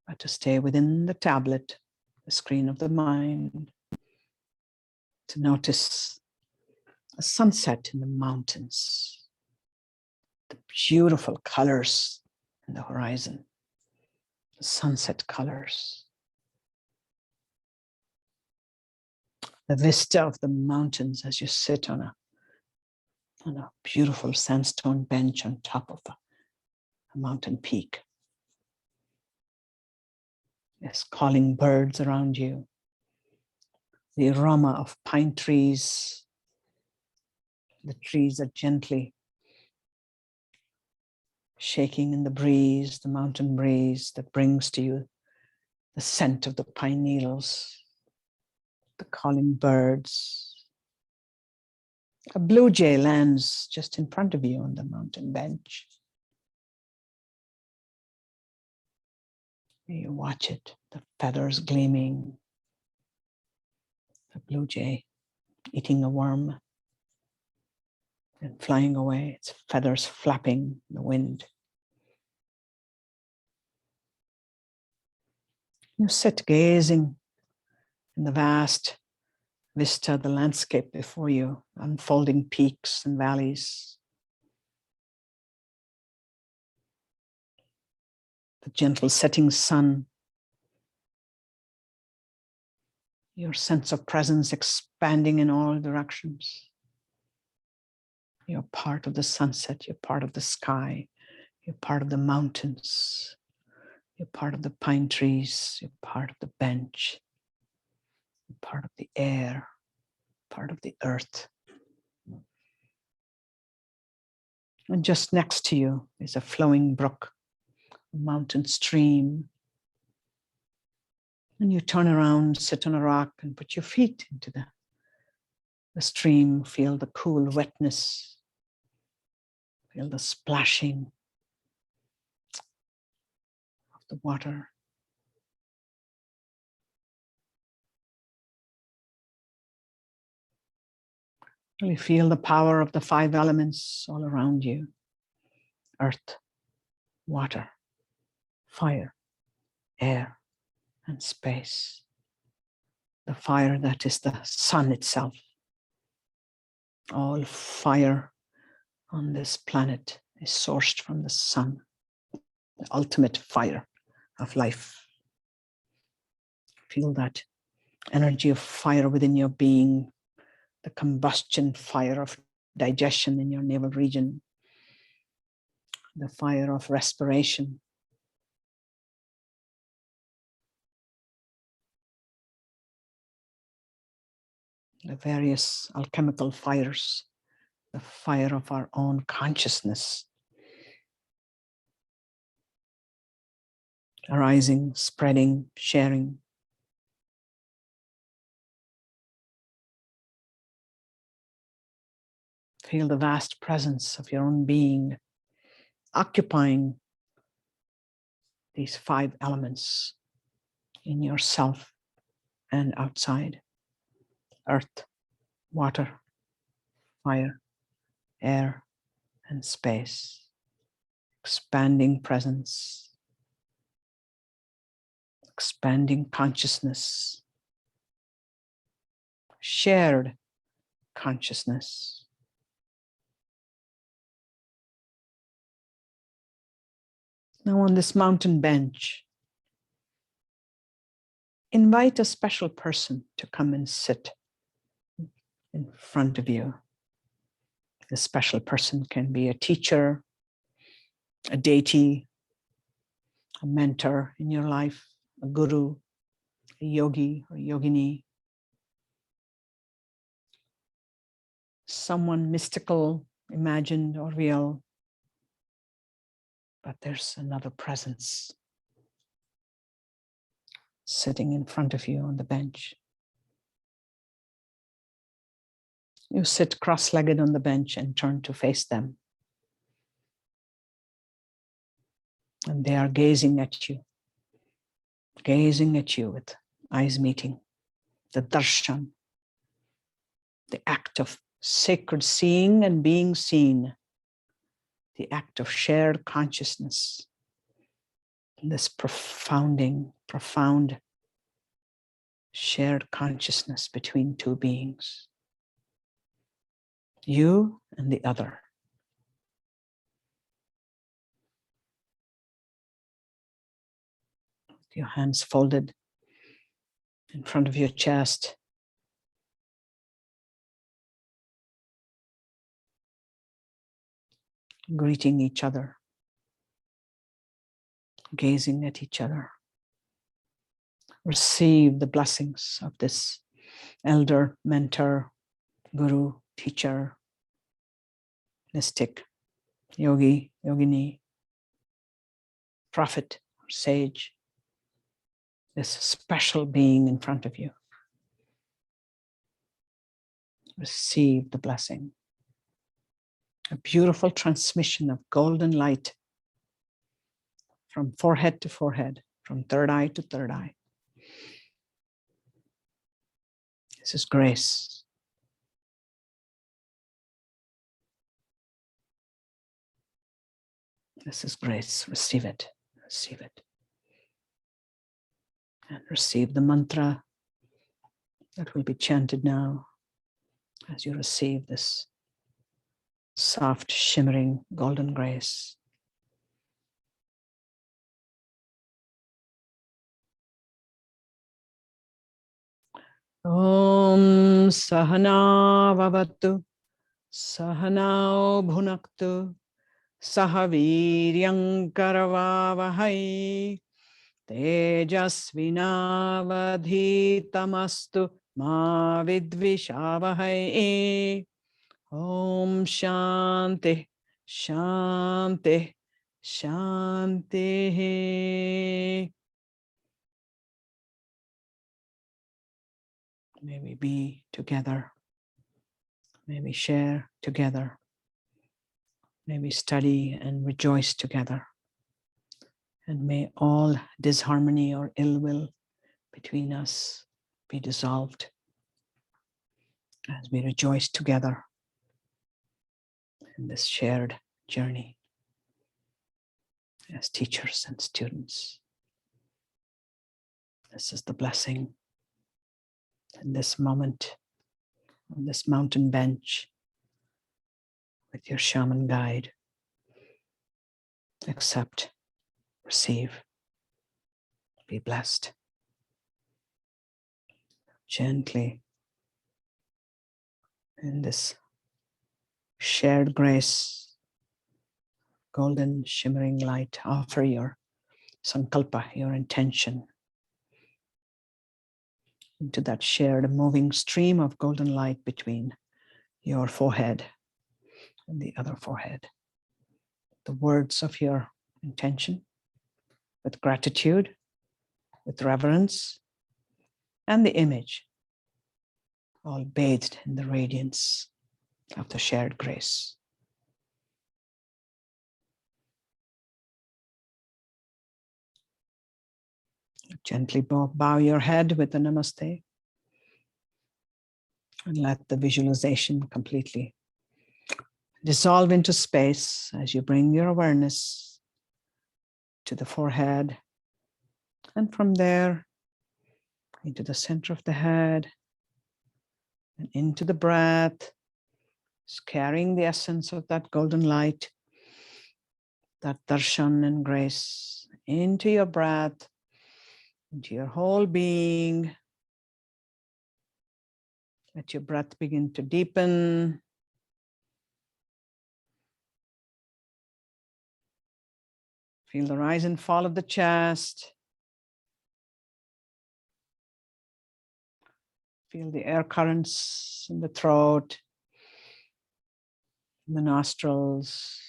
But to stay within the tablet, the screen of the mind, to notice a sunset in the mountains, the beautiful colors in the horizon, the sunset colors, the vista of the mountains as you sit on a beautiful sandstone bench on top of a mountain peak. Yes, calling birds around you, the aroma of pine trees, the trees are gently shaking in the breeze, the mountain breeze that brings to you the scent of the pine needles, the calling birds. A blue jay lands just in front of you on the mountain bench. You watch it, the feathers gleaming, a blue jay eating a worm and flying away, its feathers flapping in the wind. You sit gazing in the vast vista, the landscape before you, unfolding peaks and valleys, the gentle setting sun, your sense of presence expanding in all directions. You're part of the sunset, you're part of the sky, you're part of the mountains, you're part of the pine trees, you're part of the bench, you're part of the air, part of the earth. And just next to you is a flowing brook, a mountain stream. And you turn around, sit on a rock, and put your feet into the stream, feel the cool wetness, feel the splashing of the water. Really feel the power of the 5 elements all around you: earth, water, fire, air, and space. The fire that is the sun itself. All fire on this planet is sourced from the sun, the ultimate fire of life. Feel that energy of fire within your being, the combustion fire of digestion in your navel region, the fire of respiration, the various alchemical fires, the fire of our own consciousness, arising, spreading, sharing. Feel the vast presence of your own being occupying these 5 elements in yourself and outside: earth, water, fire, air, and space. Expanding presence, expanding consciousness, shared consciousness. Now on this mountain bench, invite a special person to come and sit in front of you. The special person can be a teacher, a deity, a mentor in your life, a guru, a yogi or yogini, someone mystical, imagined or real, but there's another presence sitting in front of you on the bench. You sit cross-legged on the bench and turn to face them. And they are gazing at you with eyes meeting, the darshan, the act of sacred seeing and being seen, the act of shared consciousness, this profound shared consciousness between 2 beings, you and the other. With your hands folded in front of your chest, greeting each other, gazing at each other. Receive the blessings of this elder, mentor, guru, teacher, mystic, yogi, yogini, prophet, sage, this special being in front of you. Receive the blessing. A beautiful transmission of golden light from forehead to forehead, from third eye to third eye. This is grace. This is grace. Receive it. Receive it. And receive the mantra that will be chanted now as you receive this soft, shimmering, golden grace. Om Sahana Vavatu Sahanao Bhunaktu Sahaviryam Karavavahai Tejasvinavadhitamastu Ma Vidvishavahai. Om Shanti Shanti Shanti. May we be together. May we share together. May we study and rejoice together. And may all disharmony or ill will between us be dissolved as we rejoice together in this shared journey as teachers and students. This is the blessing in this moment, on this mountain bench with your shaman guide. Accept, receive, be blessed. Gently in this shared grace, golden shimmering light, offer your sankalpa, your intention, into that shared moving stream of golden light between your forehead and the other forehead. The words of your intention with gratitude, with reverence, and the image all bathed in the radiance of the shared grace. Gently bow your head with the namaste and let the visualization completely dissolve into space as you bring your awareness to the forehead, and from there into the center of the head and into the breath, carrying the essence of that golden light, that darshan and grace into your breath, into your whole being. Let your breath begin to deepen. Feel the rise and fall of the chest. Feel the air currents in the throat, in the nostrils,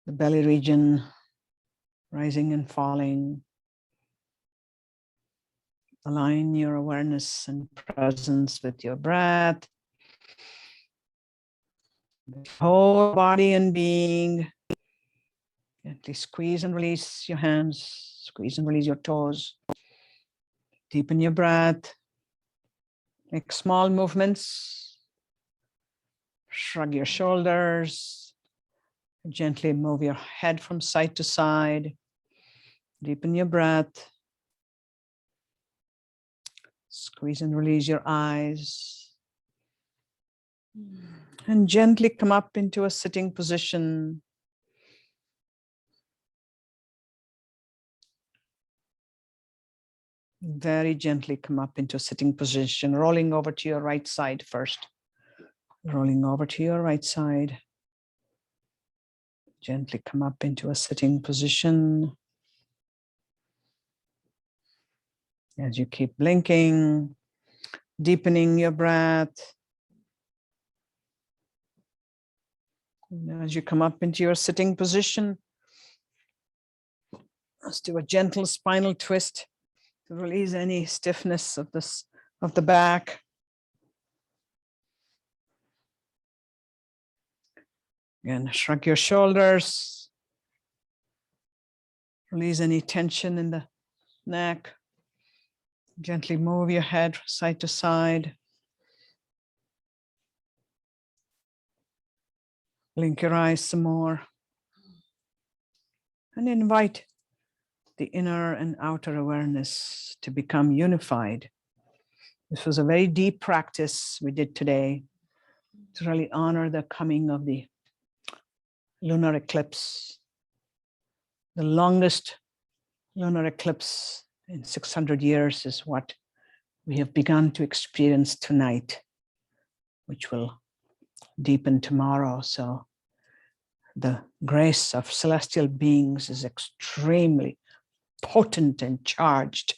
the belly region rising and falling. Align your awareness and presence with your breath, the whole body and being. Gently squeeze and release your hands, squeeze and release your toes. Deepen your breath. Make small movements. Shrug your shoulders. Gently move your head from side to side. Deepen your breath. Squeeze and release your eyes. And gently come up into a sitting position. Very gently come up into a sitting position, rolling over to your right side first. Rolling over to your right side. Gently come up into a sitting position. As you keep blinking, deepening your breath. And as you come up into your sitting position, let's do a gentle spinal twist to release any stiffness of the back. Again, shrug your shoulders. Release any tension in the neck. Gently move your head side to side. Blink your eyes some more. And invite the inner and outer awareness to become unified. This was a very deep practice we did today to really honor the coming of the lunar eclipse, the longest lunar eclipse in 600 years is what we have begun to experience tonight, which will deepen tomorrow. So the grace of celestial beings is extremely potent and charged.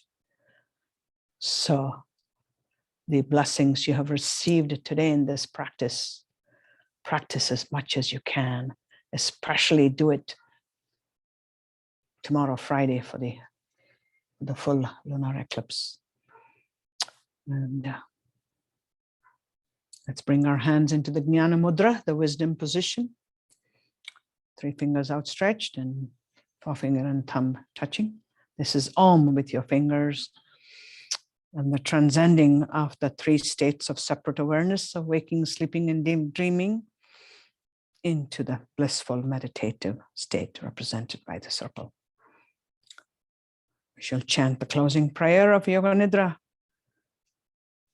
So the blessings you have received today in this practice as much as you can, especially do it tomorrow, Friday, for the full lunar eclipse. And let's bring our hands into the Jnana Mudra, the wisdom position. 3 fingers outstretched and forefinger and thumb touching. This is Om with your fingers. And the transcending of the 3 states of separate awareness of waking, sleeping, and dreaming into the blissful meditative state represented by the circle. We shall chant the closing prayer of Yoga Nidra,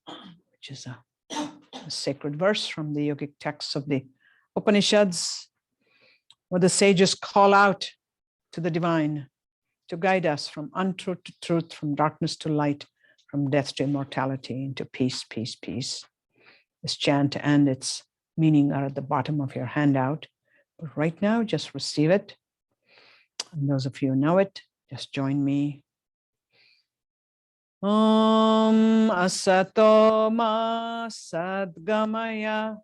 which is a sacred verse from the yogic texts of the Upanishads, where the sages call out to the divine to guide us from untruth to truth, from darkness to light, from death to immortality, into peace, peace, peace. This chant and its meaning are at the bottom of your handout. But right now, just receive it. And those of you who know it, just join me. Om Asato Ma Sadgamaya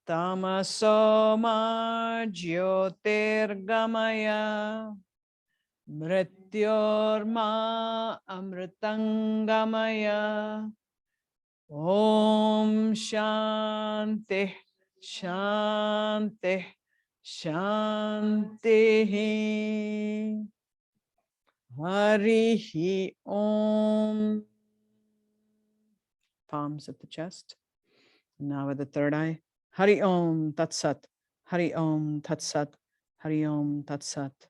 Tamaso Ma Jyotirgamaya Mrityorma Amritangamaya. Om Shanti Shanti Shanti. Harihi Om. Palms at the chest. Now with the third eye. Hari Om Tat Sat. Hari Om Tat Sat. Hari Om Tat Sat.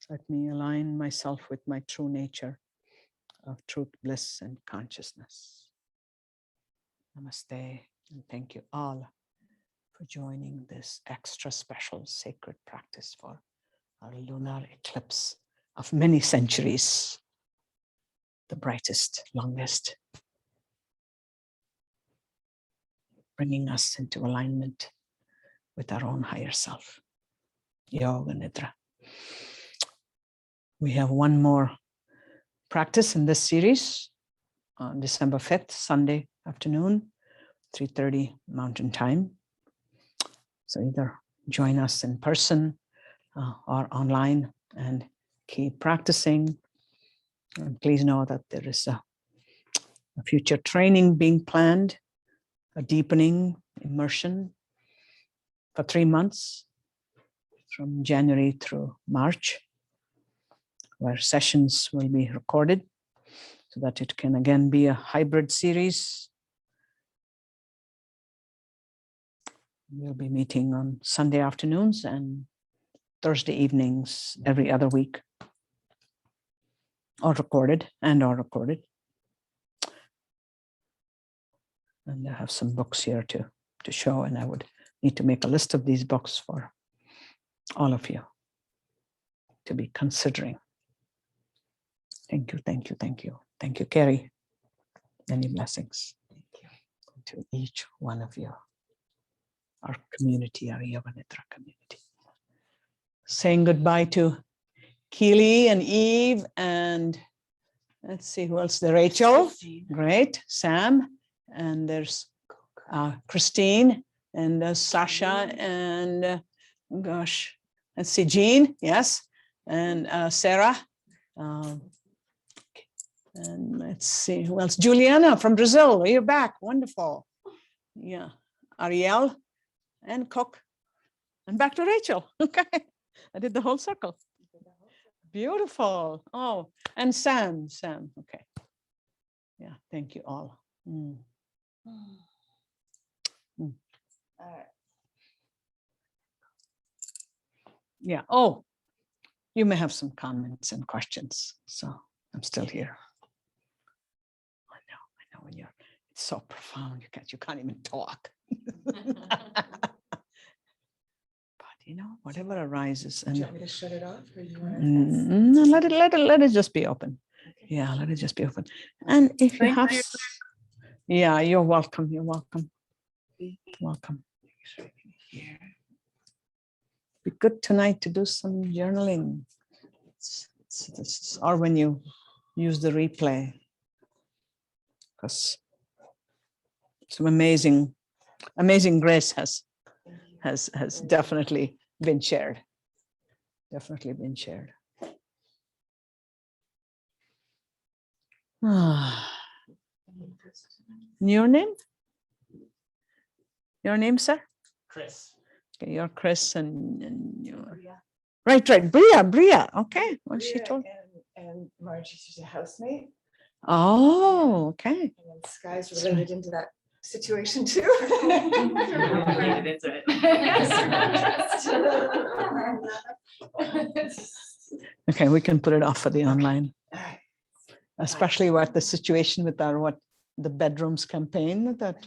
Let me align myself with my true nature of truth, bliss, and consciousness. Namaste, and thank you all for joining this extra special sacred practice for our lunar eclipse of many centuries, the brightest, longest, bringing us into alignment with our own higher self. Yoga Nidra. We have one more practice in this series on December 5th, Sunday afternoon, 3:30 Mountain Time. So either join us in person or online and keep practicing. And please know that there is a future training being planned, a deepening immersion for 3 months from January through March, where sessions will be recorded so that it can again be a hybrid series. We'll be meeting on Sunday afternoons and Thursday evenings every other week, or recorded. And I have some books here to show, and I would need to make a list of these books for all of you to be considering. Thank you, thank you, thank you. Thank you, Carrie. Many blessings. Thank you to each one of you, our community, our Yoga Nidra community. Saying goodbye to Keely and Eve, and let's see who else there. Rachel, great. Sam, and there's Christine, and Sasha, and gosh, let's see, Jean, yes, and Sarah. And let's see who else. Juliana from Brazil. You're back. Wonderful. Yeah. Ariel and Cook. And back to Rachel. Okay. I did the whole circle. Beautiful. Oh, and Sam. Okay. Yeah, thank you all. Mm. All right. Yeah. Oh, you may have some comments and questions. So I'm still here. I know when you're it's so profound, you can't even talk. But whatever arises, Do and you want me to shut it off or you want no, let it just be open. Yeah, let it just be open. And if you Thank have, you. yeah, you're welcome. You're welcome. Welcome. Be good tonight to do some journaling. Or when you use the replay, because some amazing grace has definitely been shared. Definitely been shared. Your name? Your name, sir? Chris. Okay, you're Chris, and you're right. Bria. Okay, what she Bria told. and Margie, she's a housemate. Oh, okay. And then Sky's related into that situation too. Related into it. Okay, we can put it off for the online, All right. especially what the situation with the bedrooms campaign that